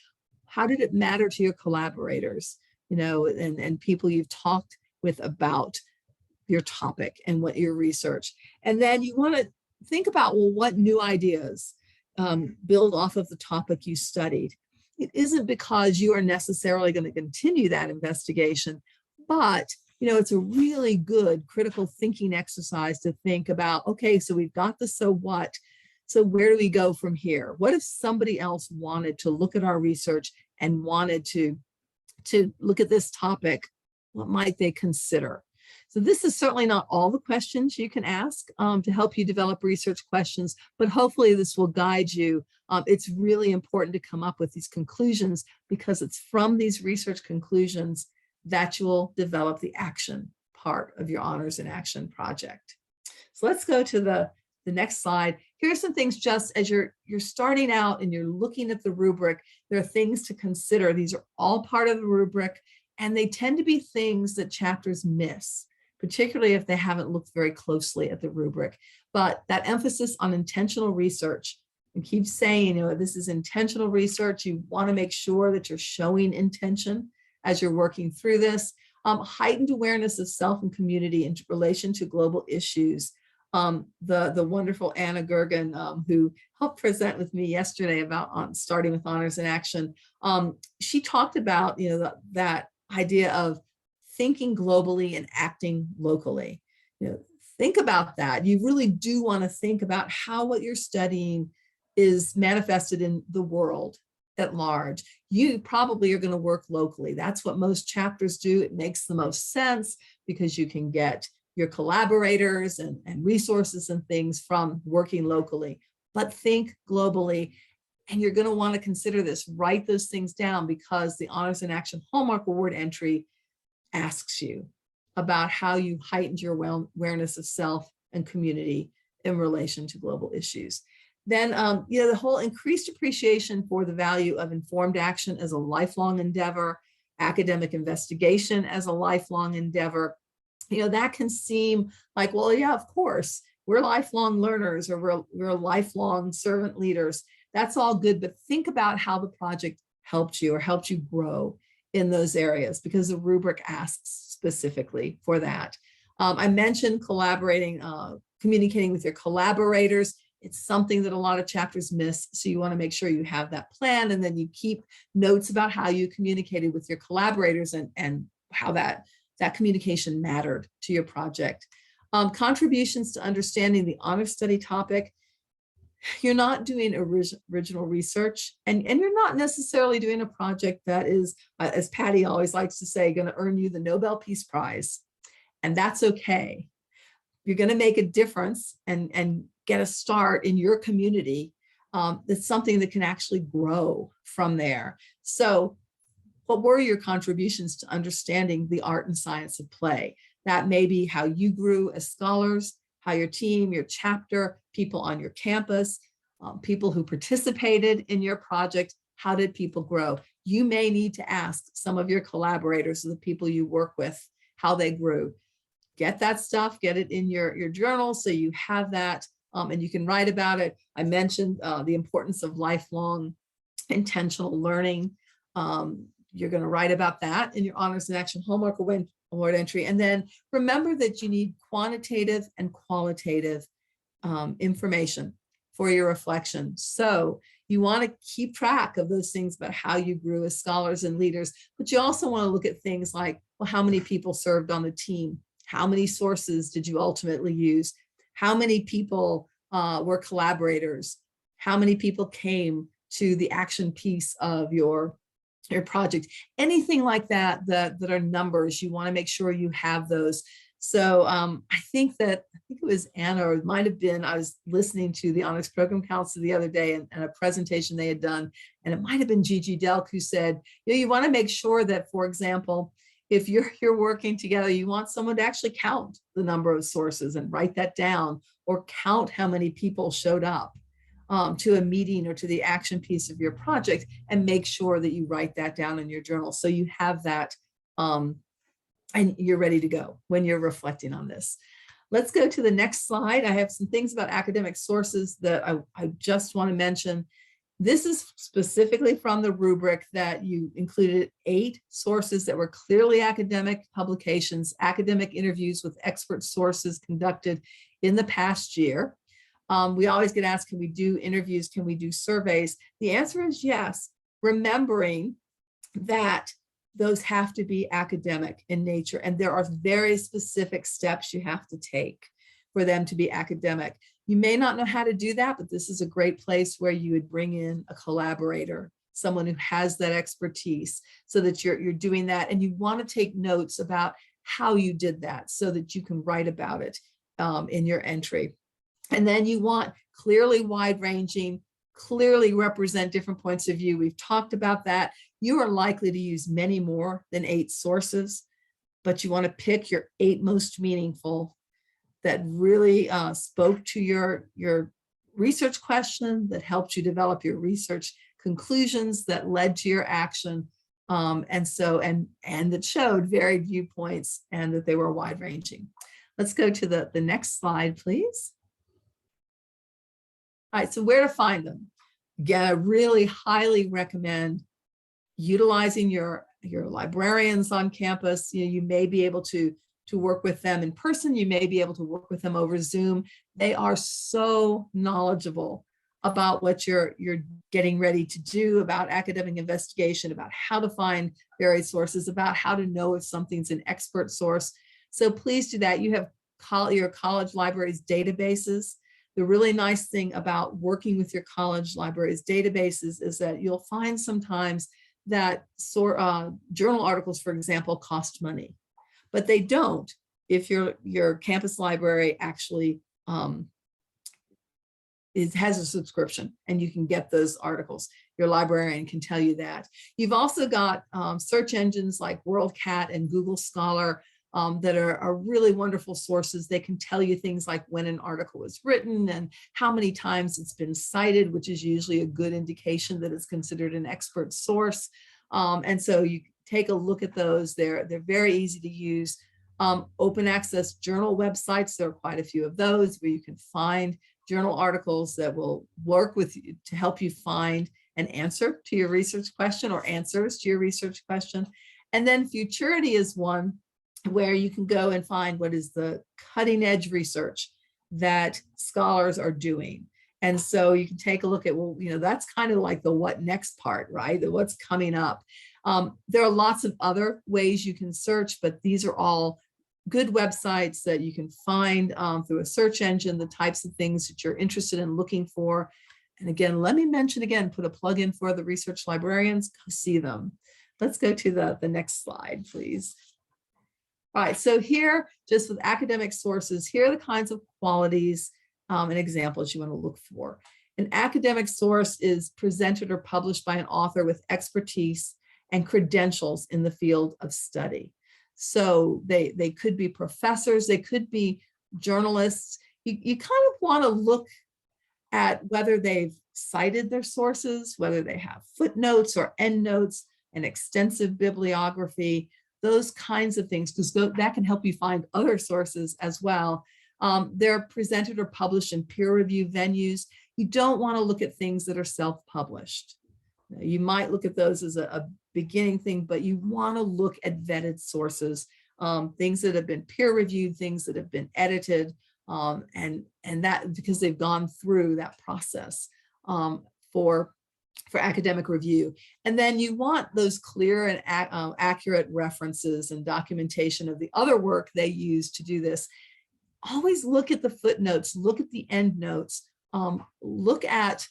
How did it matter to your collaborators, and people you've talked with about your topic and what your research? And then you want to think about, well, what new ideas build off of the topic you studied. It isn't because you are necessarily going to continue that investigation, but it's a really good critical thinking exercise to think about, okay, so we've got the so what, so where do we go from here? What if somebody else wanted to look at our research and wanted to look at this topic? What might they consider? So this is certainly not all the questions you can ask to help you develop research questions, but hopefully this will guide you. It's really important to come up with these conclusions, because it's from these research conclusions that you will develop the action part of your honors in action project. So let's go to the next slide. Here are some things, just as you're starting out and you're looking at the rubric, there are things to consider. These are all part of the rubric, and they tend to be things that chapters miss, particularly if they haven't looked very closely at the rubric. But that emphasis on intentional research, and keep saying, this is intentional research. You want to make sure that you're showing intention as you're working through this. Heightened awareness of self and community in relation to global issues. The wonderful Anna Gergen, who helped present with me yesterday about starting with honors in action, she talked about that idea of thinking globally and acting locally. Think about that. You really do want to think about how what you're studying is manifested in the world at large. You probably are going to work locally. That's what most chapters do. It makes the most sense because you can get your collaborators and resources and things from working locally. But think globally, and you're going to want to consider this. Write those things down, because the Honors in Action Hallmark Award entry asks you about how you heightened your awareness of self and community in relation to global issues. Then, the whole increased appreciation for the value of informed action as a lifelong endeavor, academic investigation as a lifelong endeavor. That can seem like, well, yeah, of course, we're lifelong learners, or we're lifelong servant leaders. That's all good, but think about how the project helped you grow in those areas, because the rubric asks specifically for that. I mentioned collaborating, communicating with your collaborators. It's something that a lot of chapters miss. So you want to make sure you have that plan, and then you keep notes about how you communicated with your collaborators and how that communication mattered to your project. Contributions to understanding the honor study topic. You're not doing original research, and you're not necessarily doing a project that is, as Patty always likes to say, going to earn you the Nobel Peace Prize. And that's okay. You're going to make a difference and get a start in your community. That's something that can actually grow from there. So what were your contributions to understanding the art and science of play? That may be how you grew as scholars, how your team, your chapter, people on your campus, people who participated in your project, how did people grow? You may need to ask some of your collaborators, the people you work with, how they grew. Get that stuff, get it in your journal so you have that, and you can write about it. I mentioned the importance of lifelong intentional learning. You're going to write about that in your Honors in Action Hallmark Award entry. And then remember that you need quantitative and qualitative information for your reflection. So you want to keep track of those things about how you grew as scholars and leaders, but you also want to look at things like, well, how many people served on the team? How many sources did you ultimately use? How many people were collaborators? How many people came to the action piece of your project? Anything like that are numbers. You want to make sure you have those. So I think it was Anna, or it might have been, I was listening to the Honors Program Council the other day and a presentation they had done, and it might have been Gigi Delk who said, you want to make sure that, for example, if you're working together, you want someone to actually count the number of sources and write that down, or count how many people showed up to a meeting or to the action piece of your project, and make sure that you write that down in your journal so you have that and you're ready to go when you're reflecting on this. Let's go to the next slide. I have some things about academic sources that I just want to mention. This is specifically from the rubric that you included 8 sources that were clearly academic publications, academic interviews with expert sources conducted in the past year. We always get asked, can we do interviews? Can we do surveys? The answer is yes, remembering that those have to be academic in nature, and there are very specific steps you have to take for them to be academic. You may not know how to do that, but this is a great place where you would bring in a collaborator, someone who has that expertise, so that you're doing that, and you want to take notes about how you did that so that you can write about it in your entry. And then you want clearly wide-ranging, clearly represent different points of view. We've talked about that. You are likely to use many more than 8 sources, but you want to pick your 8 most meaningful that really spoke to your research question, that helped you develop your research conclusions, that led to your action, and that showed varied viewpoints and that they were wide-ranging. Let's go to the next slide, please. All right, so where to find them? Again, I really highly recommend utilizing your librarians on campus. You may be able to work with them in person. You may be able to work with them over Zoom. They are so knowledgeable about what you're getting ready to do, about academic investigation, about how to find various sources, about how to know if something's an expert source. So please do that. You have your college library's databases. The really nice thing about working with your college library's databases is that you'll find sometimes that journal articles, for example, cost money, but they don't if your campus library actually has a subscription and you can get those articles. Your librarian can tell you that. You've also got search engines like WorldCat and Google Scholar that are really wonderful sources. They can tell you things like when an article was written and how many times it's been cited, which is usually a good indication that it's considered an expert source. And so you take a look at those. They're very easy to use. Open access journal websites, there are quite a few of those where you can find journal articles that will work with you to help you find an answer to your research question or answers to your research question. And then Futurity is one where you can go and find what is the cutting edge research that scholars are doing. And so you can take a look at, well, that's kind of like the what next part, right? The what's coming up. There are lots of other ways you can search, but these are all good websites that you can find through a search engine, the types of things that you're interested in looking for. And again, let me mention again, put a plug in for the research librarians, go see them. Let's go to the next slide, please. All right, so here, just with academic sources, here are the kinds of qualities and examples you want to look for. An academic source is presented or published by an author with expertise and credentials in the field of study. So they could be professors, they could be journalists. You kind of want to look at whether they've cited their sources, whether they have footnotes or endnotes, an extensive bibliography, those kinds of things, because that can help you find other sources as well. They're presented or published in peer review venues. You don't want to look at things that are self-published. You might look at those as a beginning thing, but you want to look at vetted sources, things that have been peer reviewed, things that have been edited, and that because they've gone through that process for academic review. And then you want those clear and accurate references and documentation of the other work they use to do this. Always look at the footnotes, look at the endnotes, look at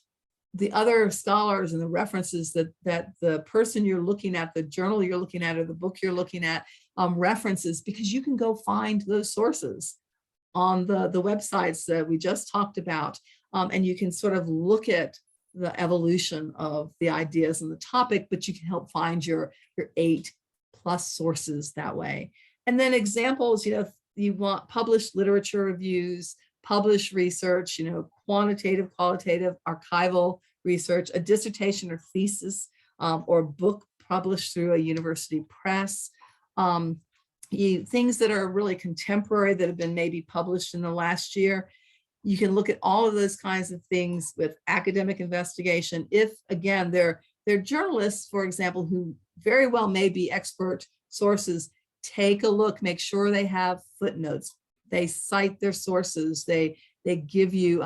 the other scholars and the references that the person you're looking at, the journal you're looking at, or the book you're looking at references, because you can go find those sources on the websites that we just talked about. And you can sort of look at the evolution of the ideas and the topic, but you can help find your 8+ sources that way. And then examples, you want published literature reviews, published research, quantitative, qualitative, archival research, a dissertation or thesis, or book published through a university press. things that are really contemporary that have been maybe published in the last year. You can look at all of those kinds of things with academic investigation. If, again, they're journalists, for example, who very well may be expert sources, take a look, make sure they have footnotes. They cite their sources. They give you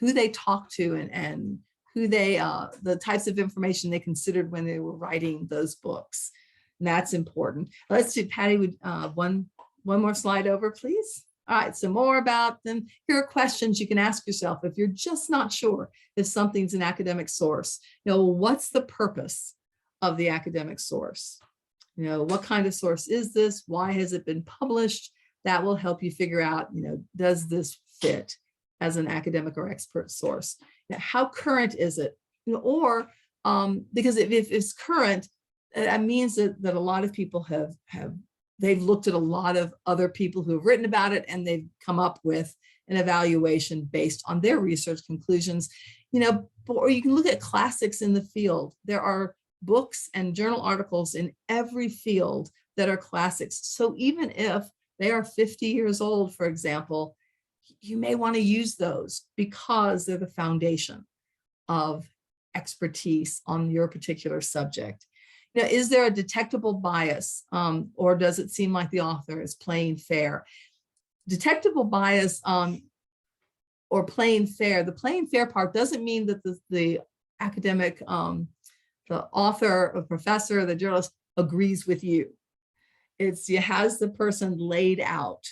who they talked to and who the types of information they considered when they were writing those books. And that's important. Let's do, Patty, would one more slide over, please. All right, so more about them. Here are questions you can ask yourself if you're just not sure if something's an academic source. What's the purpose of the academic source? What kind of source is this? Why has it been published? That will help you figure out, does this fit as an academic or expert source? How current is it? Or because if it's current, that means that a lot of people they've looked at a lot of other people who have written about it, and they've come up with an evaluation based on their research conclusions. Or you can look at classics in the field. There are books and journal articles in every field that are classics. So even if they are 50 years old, for example, you may want to use those because they're the foundation of expertise on your particular subject. Is there a detectable bias, or does it seem like the author is playing fair? Detectable bias or playing fair, the playing fair part doesn't mean that the academic, the author, or professor, the journalist agrees with you. It's has the person laid out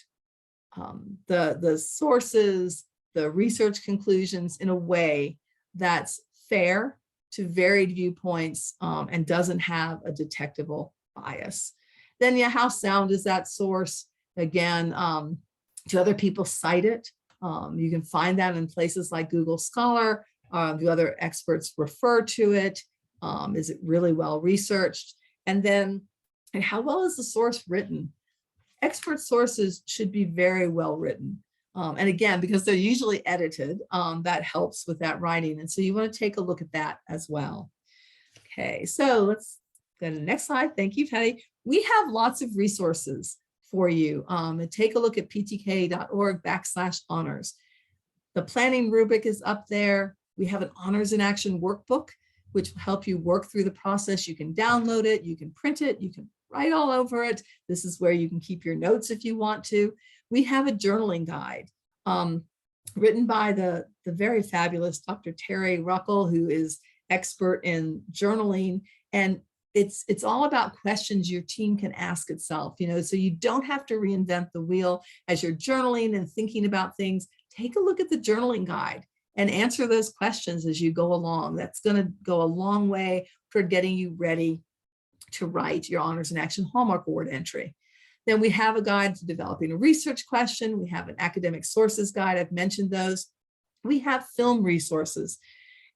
the sources, the research conclusions in a way that's fair to varied viewpoints and doesn't have a detectable bias. Then, how sound is that source? Again, do other people cite it? You can find that in places like Google Scholar. Do other experts refer to it? Is it really well researched? And then, how well is the source written? Expert sources should be very well written. And again, because they're usually edited, that helps with that writing. And so you want to take a look at that as well. Okay, so let's go to the next slide. Thank you, Patty. We have lots of resources for you. And take a look at ptk.org/honors. The planning rubric is up there. We have an Honors in Action workbook, which will help you work through the process. You can download it, you can print it, you can write all over it. This is where you can keep your notes if you want to. We have a journaling guide written by the very fabulous Dr. Terry Ruckel, who is expert in journaling. And it's all about questions your team can ask itself, so you don't have to reinvent the wheel as you're journaling and thinking about things. Take a look at the journaling guide and answer those questions as you go along. That's going to go a long way for getting you ready to write your Honors in Action Hallmark Award entry. Then we have a guide to developing a research question. We have an academic sources guide. I've mentioned those. We have film resources.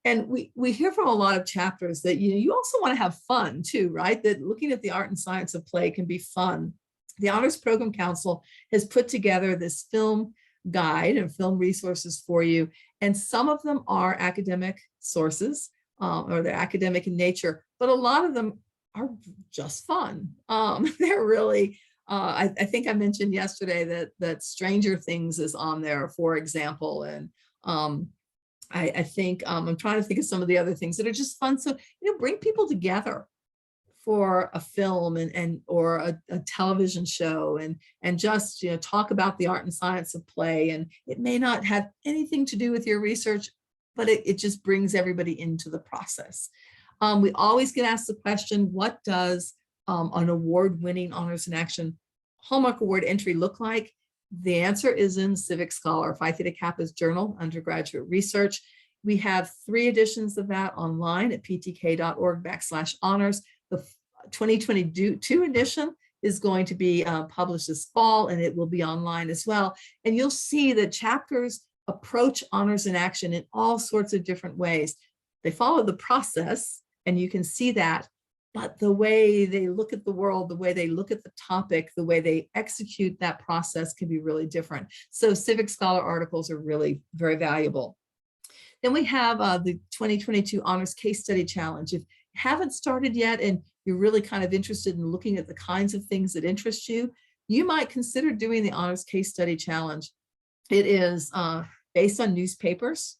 And we hear from a lot of chapters that you also want to have fun too, right? That looking at the art and science of play can be fun. The Honors Program Council has put together this film guide and film resources for you. And some of them are academic sources or they're academic in nature, but a lot of them are just fun. They're really, I think I mentioned yesterday that Stranger Things is on there, for example. And I think I'm trying to think of some of the other things that are just fun. So, bring people together for a film or a television show and just, talk about the art and science of play. And it may not have anything to do with your research, but it just brings everybody into the process. We always get asked the question, what does an award-winning Honors in Action Hallmark Award entry look like? The answer is in Civic Scholar, Phi Theta Kappa's journal, Undergraduate Research. We have 3 editions of that online at ptk.org/honors. The 2022 edition is going to be published this fall, and it will be online as well. And you'll see that chapters approach Honors in Action in all sorts of different ways. They follow the process, and you can see that, but the way they look at the world, the way they look at the topic, the way they execute that process can be really different. So Civic Scholar articles are really very valuable. Then we have the 2022 Honors Case Study Challenge. If you haven't started yet and you're really kind of interested in looking at the kinds of things that interest you, you might consider doing the Honors Case Study Challenge. It is based on newspapers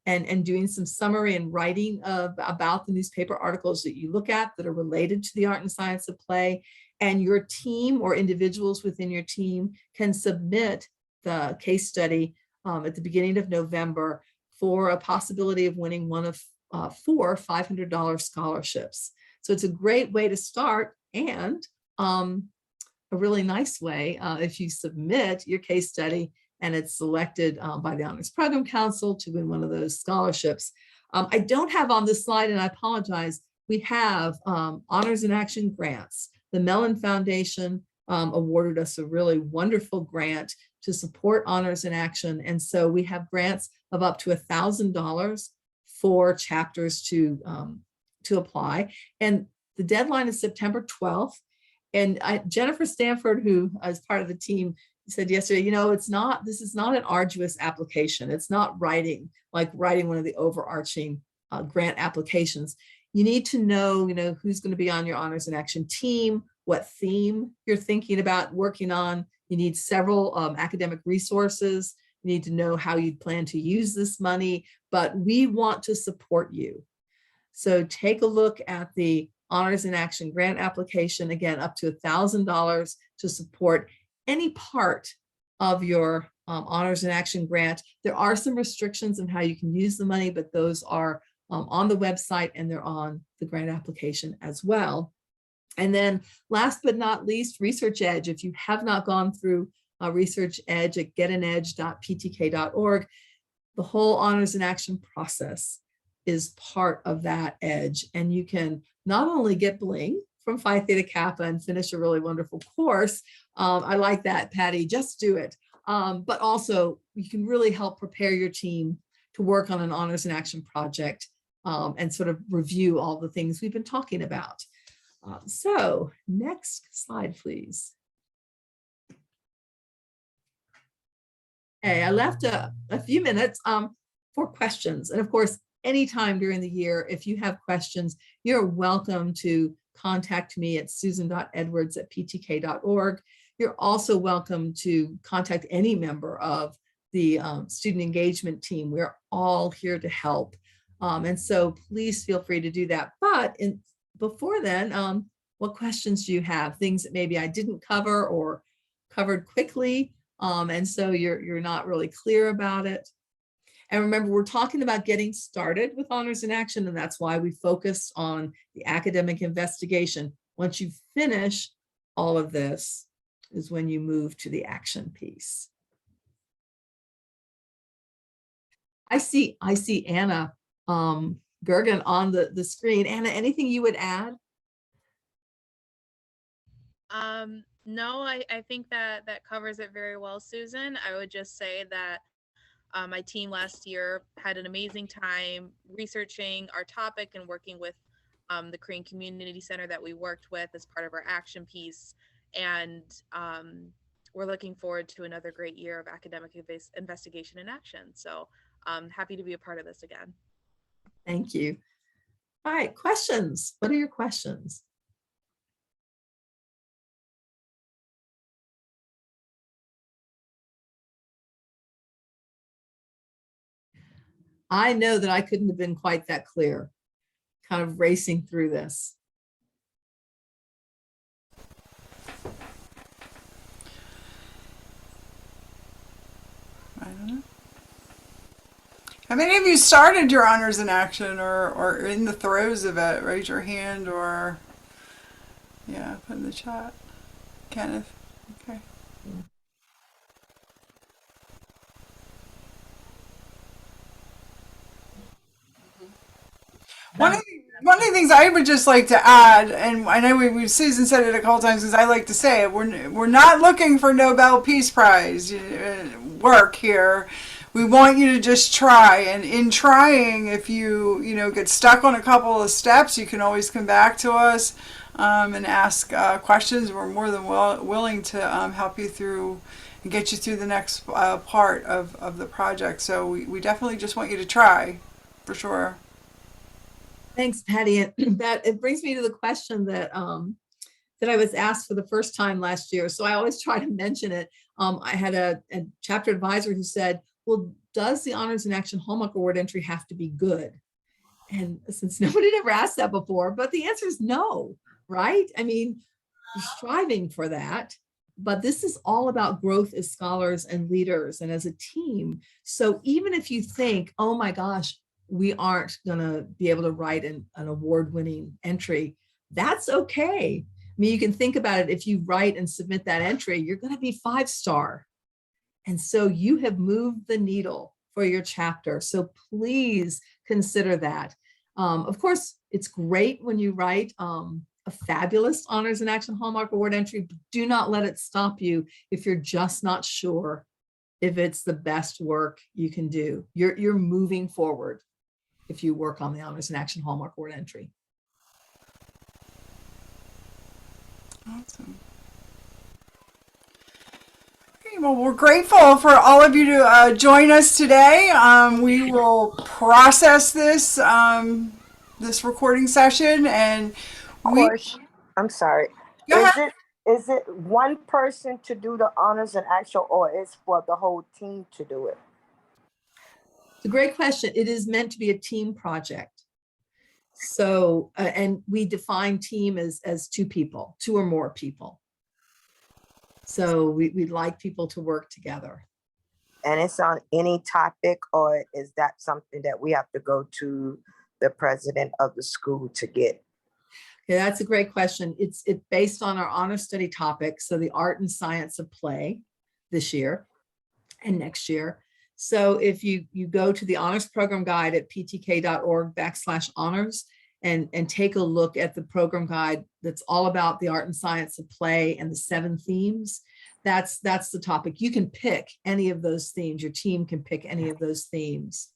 and doing some summary and writing about the newspaper articles that you look at that are related to the art and science of play. And your team or individuals within your team can submit the case study at the beginning of November for a possibility of winning one of 4 $500 scholarships. So it's a great way to start, and a really nice way if you submit your case study and it's selected by the Honors Program Council to win one of those scholarships. I don't have on this slide, and I apologize, we have Honors in Action grants. The Mellon Foundation awarded us a really wonderful grant to support Honors in Action. And so we have grants of up to $1,000 for chapters to apply. And the deadline is September 12th. And Jennifer Stanford, who is part of the team, said yesterday, this is not an arduous application. It's not writing one of the overarching grant applications. You need to know, who's going to be on your Honors in Action team, what theme you're thinking about working on. You need several academic resources. You need to know how you plan to use this money, but we want to support you. So take a look at the Honors in Action grant application, again, up to $1,000 to support any part of your Honors in Action grant. There are some restrictions on how you can use the money, but those are on the website and they're on the grant application as well. And then last but not least, Research Edge. If you have not gone through Research Edge at getanedge.ptk.org, the whole Honors in Action process is part of that edge. And you can not only get bling from Phi Theta Kappa and finish a really wonderful course. I like that, Patty, just do it. But also you can really help prepare your team to work on an Honors in Action project and sort of review all the things we've been talking about. So next slide, please. Okay, I left a few minutes for questions. And of course, anytime during the year, if you have questions, you're welcome to contact me at susan.edwards@ptk.org. You're also welcome to contact any member of the student engagement team. We're all here to help. And so please feel free to do that. But before then, what questions do you have? Things that maybe I didn't cover or covered quickly, and so you're not really clear about it. And remember, we're talking about getting started with Honors in Action, and that's why we focus on the academic investigation. Once you finish all of this is when you move to the action piece. I see Anna Gergen on the screen. Anna, anything you would add? No, I think that covers it very well, Susan. I would just say that my team last year had an amazing time researching our topic and working with the Korean Community Center that we worked with as part of our action piece. And we're looking forward to another great year of academic investigation and action. So I'm happy to be a part of this again. Thank you. All right, questions. What are your questions? I know that I couldn't have been quite that clear, kind of racing through this. I don't know. How many of you started your Honors in Action or in the throes of it? Raise your hand or, yeah, put in the chat. Kenneth, okay. Yeah. One of the things I would just like to add, and I know Susan said it a couple times because I like to say it, we're not looking for Nobel Peace Prize work here. We want you to just try, and in trying, if you get stuck on a couple of steps, you can always come back to us and ask questions. We're more than willing to help you through and get you through the next part of the project. So we definitely just want you to try, for sure. Thanks, Patty. And that it brings me to the question that that I was asked for the first time last year. So I always try to mention it. I had a chapter advisor who said, well, does the Honors in Action Hallmark Award entry have to be good? And since nobody had ever asked that before, but the answer is no, right? I mean, you're striving for that, but this is all about growth as scholars and leaders and as a team. So even if you think, oh my gosh, we aren't gonna be able to write an award-winning entry, that's okay. I mean, you can think about it. If you write and submit that entry, you're gonna be 5-star. And so you have moved the needle for your chapter. So please consider that. Of course, it's great when you write a fabulous Honors in Action Hallmark Award entry, but do not let it stop you if you're just not sure if it's the best work you can do. You're moving forward if you work on the Honors in Action Hallmark Award entry. Awesome. Okay, well, we're grateful for all of you to join us today. We will process this this recording session, and Question. I'm sorry. Go ahead. Is it one person to do the honors and actual, or is for the whole team to do it? It's a great question. It is meant to be a team project. So, and we define team as 2 people, 2 or more people. So we'd like people to work together. And it's on any topic, or is that something that we have to go to the president of the school to get? Yeah, that's a great question. It's based on our honor study topic. So the art and science of play this year and next year. So if you go to the honors program guide at ptk.org/honors and take a look at the program guide that's all about the art and science of play and the 7 themes, that's the topic. You can pick any of those themes. Your team can pick any of those themes.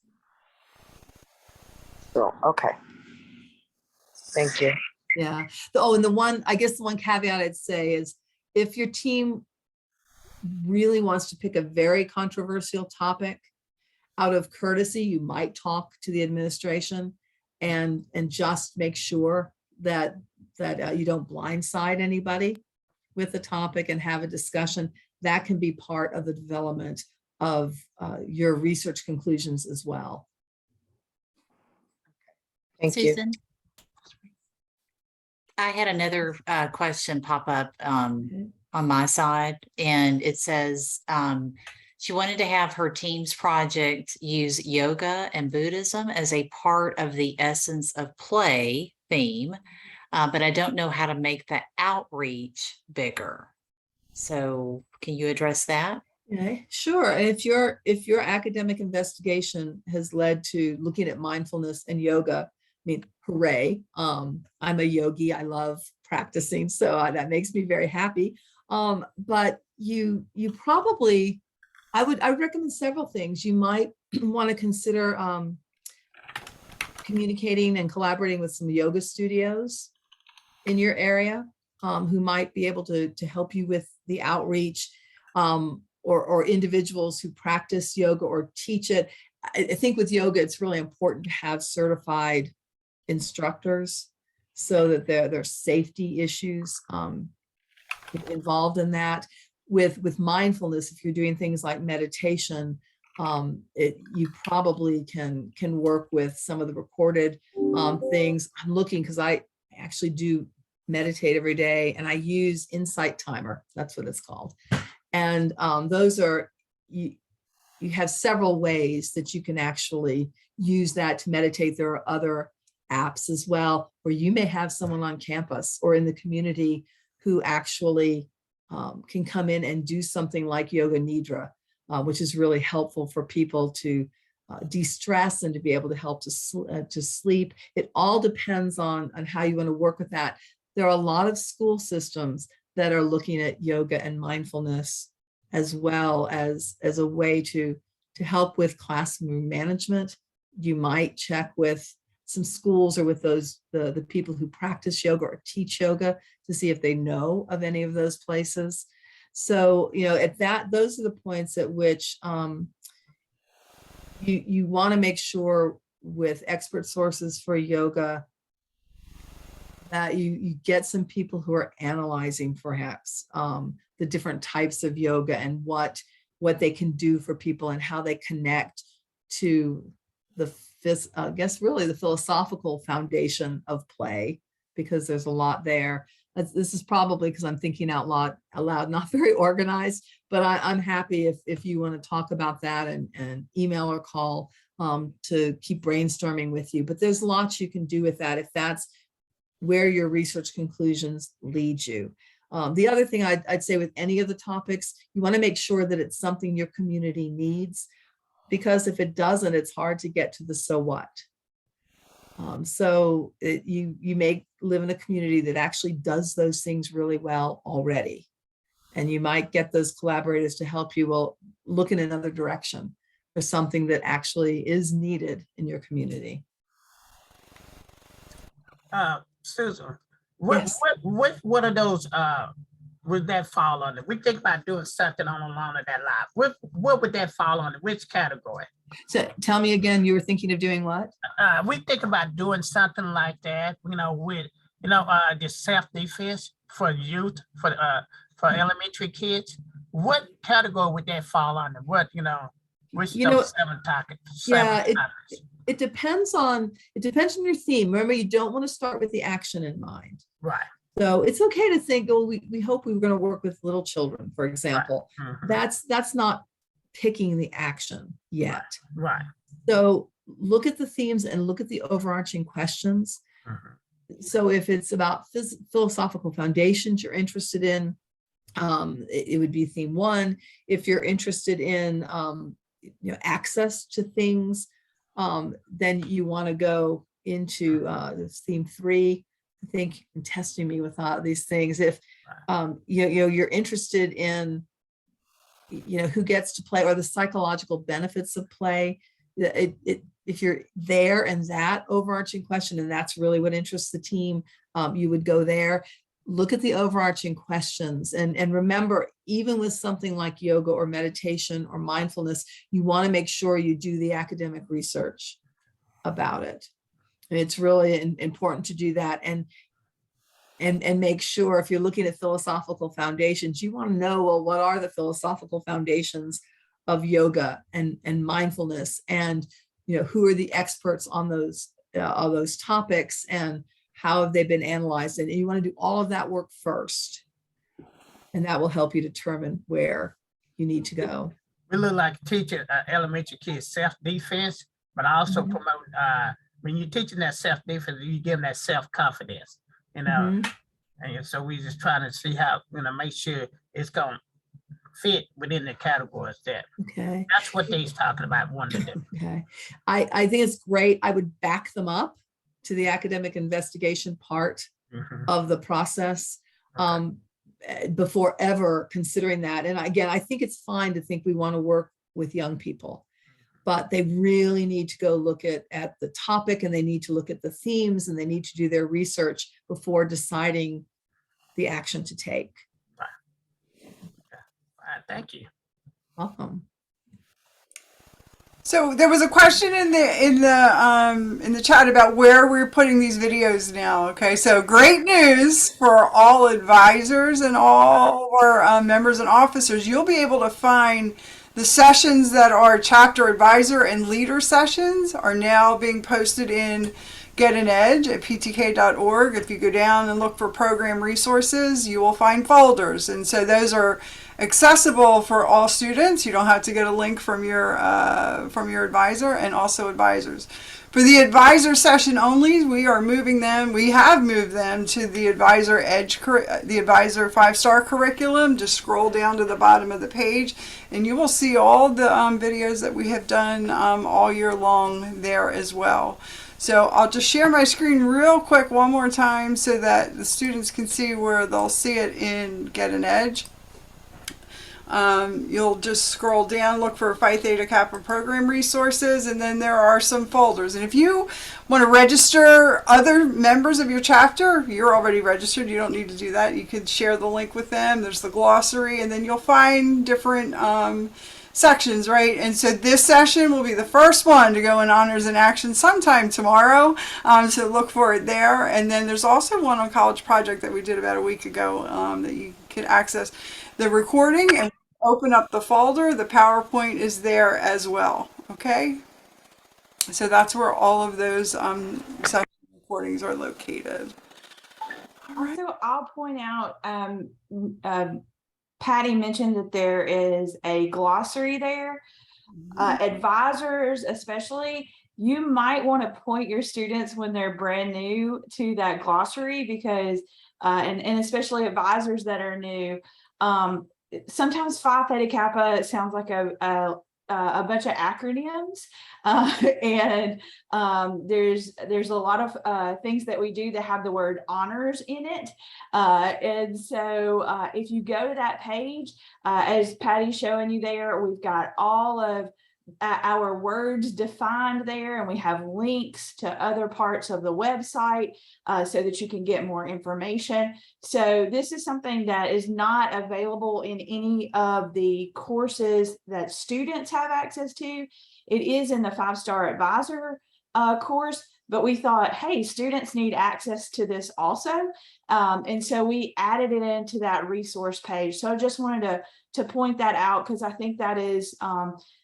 So, okay. Thank you. Yeah. And the one caveat I'd say is if your team really wants to pick a very controversial topic, out of courtesy, you might talk to the administration and just make sure that you don't blindside anybody with the topic and have a discussion. That can be part of the development of your research conclusions as well. Thank you. Susan, I had another question pop up on my side, and it says she wanted to have her team's project use yoga and Buddhism as a part of the essence of play theme, but I don't know how to make the outreach bigger. So can you address that? Okay, sure. And if your academic investigation has led to looking at mindfulness and yoga, I mean, hooray. I'm a yogi. I love practicing. So that makes me very happy. But you probably, I would recommend several things. You might want to consider communicating and collaborating with some yoga studios in your area who might be able to help you with the outreach, or individuals who practice yoga or teach it. I think with yoga, it's really important to have certified instructors so that there's safety issues involved in that. With mindfulness, if you're doing things like meditation, you probably can work with some of the recorded things. I'm looking because I actually do meditate every day, and I use Insight Timer. That's what it's called. And those are, you have several ways that you can actually use that to meditate. There are other apps as well, or you may have someone on campus or in the community who actually can come in and do something like yoga nidra, which is really helpful for people to de-stress and to be able to help to sleep. It all depends on how you want to work with that. There are a lot of school systems that are looking at yoga and mindfulness as well as a way to help with classroom management. You might check with some schools or with the people who practice yoga or teach yoga to see if they know of any of those places. So, those are the points at which you want to make sure with expert sources for yoga that you get some people who are analyzing perhaps the different types of yoga and what they can do for people and how they connect to the I guess really the philosophical foundation of play, because there's a lot there. This is probably because I'm thinking out loud, not very organized, but I'm happy if you want to talk about that and email or call to keep brainstorming with you. But there's lots you can do with that if that's where your research conclusions lead you. The other thing I'd say with any of the topics, you want to make sure that it's something your community needs, because if it doesn't, it's hard to get to the so what. You may live in a community that actually does those things really well already. And you might get those collaborators to help you, well, look in another direction for something that actually is needed in your community. Susan, what are those, would that fall under? We think about doing something along that line. What would that fall under? Which category? So tell me again, you were thinking of doing what? We think about doing something like that, with, the self-defense for youth, for elementary kids. What category would that fall under? What, which those seven topics? It depends on your theme. Remember, you don't want to start with the action in mind. Right. So it's okay to think, oh, we hope we were going to work with little children, for example. Right. Mm-hmm. That's not picking the action yet. Right. So look at the themes and look at the overarching questions. Mm-hmm. So if it's about philosophical foundations you're interested in, it would be theme 1. If you're interested in access to things, then you want to go into theme 3. I think you're testing me with these things. If you're interested in who gets to play or the psychological benefits of play, if you're there and that overarching question, and that's really what interests the team, you would go there. Look at the overarching questions, and remember, even with something like yoga or meditation or mindfulness, you want to make sure you do the academic research about it. And it's really important to do that, and make sure, if you're looking at philosophical foundations, you want to know, well, what are the philosophical foundations of yoga and mindfulness, and who are the experts on those topics, and how have they been analyzed? And you want to do all of that work first, and that will help you determine where you need to go. We look like teaching elementary kids self-defense, but also promote, when you're teaching that self-defense, you give them that self-confidence, And so we just trying to see how, make sure it's going to fit within the categories that. Okay. That's what they's talking about, wanting to do. Okay. I think it's great. I would back them up to the academic investigation part of the process before ever considering that. And again, I think it's fine to think we want to work with young people, but they really need to go look at the topic, and they need to look at the themes, and they need to do their research before deciding the action to take. Right. Thank you. Welcome. So there was a question in the chat about where we're putting these videos now. Okay, so great news for all advisors and all our members and officers. You'll be able to find the sessions that are chapter advisor and leader sessions are now being posted in Get an Edge at ptk.org. If you go down and look for program resources, you will find folders. And so those are accessible for all students. You don't have to get a link from your advisor, and also advisors. For the advisor session only, we have moved them to the Advisor Edge, the Advisor 5-star curriculum. Just scroll down to the bottom of the page, and you will see all the videos that we have done all year long there as well. So I'll just share my screen real quick one more time so that the students can see where they'll see it in Get an Edge. You'll just scroll down, look for Phi Theta Kappa program resources, and then there are some folders. And if you want to register other members of your chapter, you're already registered, you don't need to do that. You could share the link with them. There's the glossary, and then you'll find different sections, right? And so this session will be the first one to go in Honors in Action sometime tomorrow. So look for it there. And then there's also one on College Project that we did about a week ago that you can access the recording and open up the folder. The PowerPoint is there as well. Okay. So that's where all of those session recordings are located. Also, I'll point out, Patty mentioned that there is a glossary there. Advisors, especially, you might want to point your students when they're brand new to that glossary because, and especially advisors that are new, sometimes Phi Theta Kappa sounds like a bunch of acronyms, and there's a lot of things that we do that have the word honors in it, and so if you go to that page, as Patty's showing you there, we've got all of our words defined there, and we have links to other parts of the website so that you can get more information. So this is something that is not available in any of the courses that students have access to. It is in the 5-Star Advisor course, but we thought, hey, students need access to this also. And so we added it into that resource page. So I just wanted to point that out because I think that is,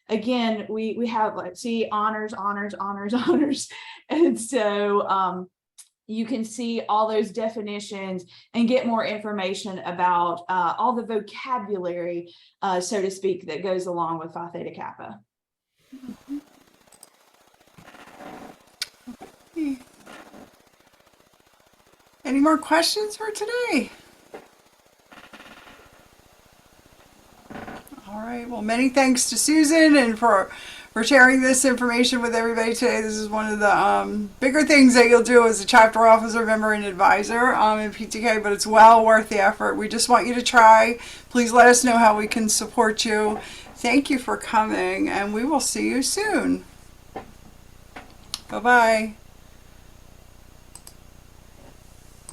again, we have, let's see, honors. And so you can see all those definitions and get more information about all the vocabulary, so to speak, that goes along with Phi Theta Kappa. Any more questions for today? All right, well, many thanks to Susan and for sharing this information with everybody today. This is one of the bigger things that you'll do as a chapter officer, member, and advisor in PTK, but it's well worth the effort. We just want you to try. Please let us know how we can support you. Thank you for coming, and we will see you soon. Bye-bye.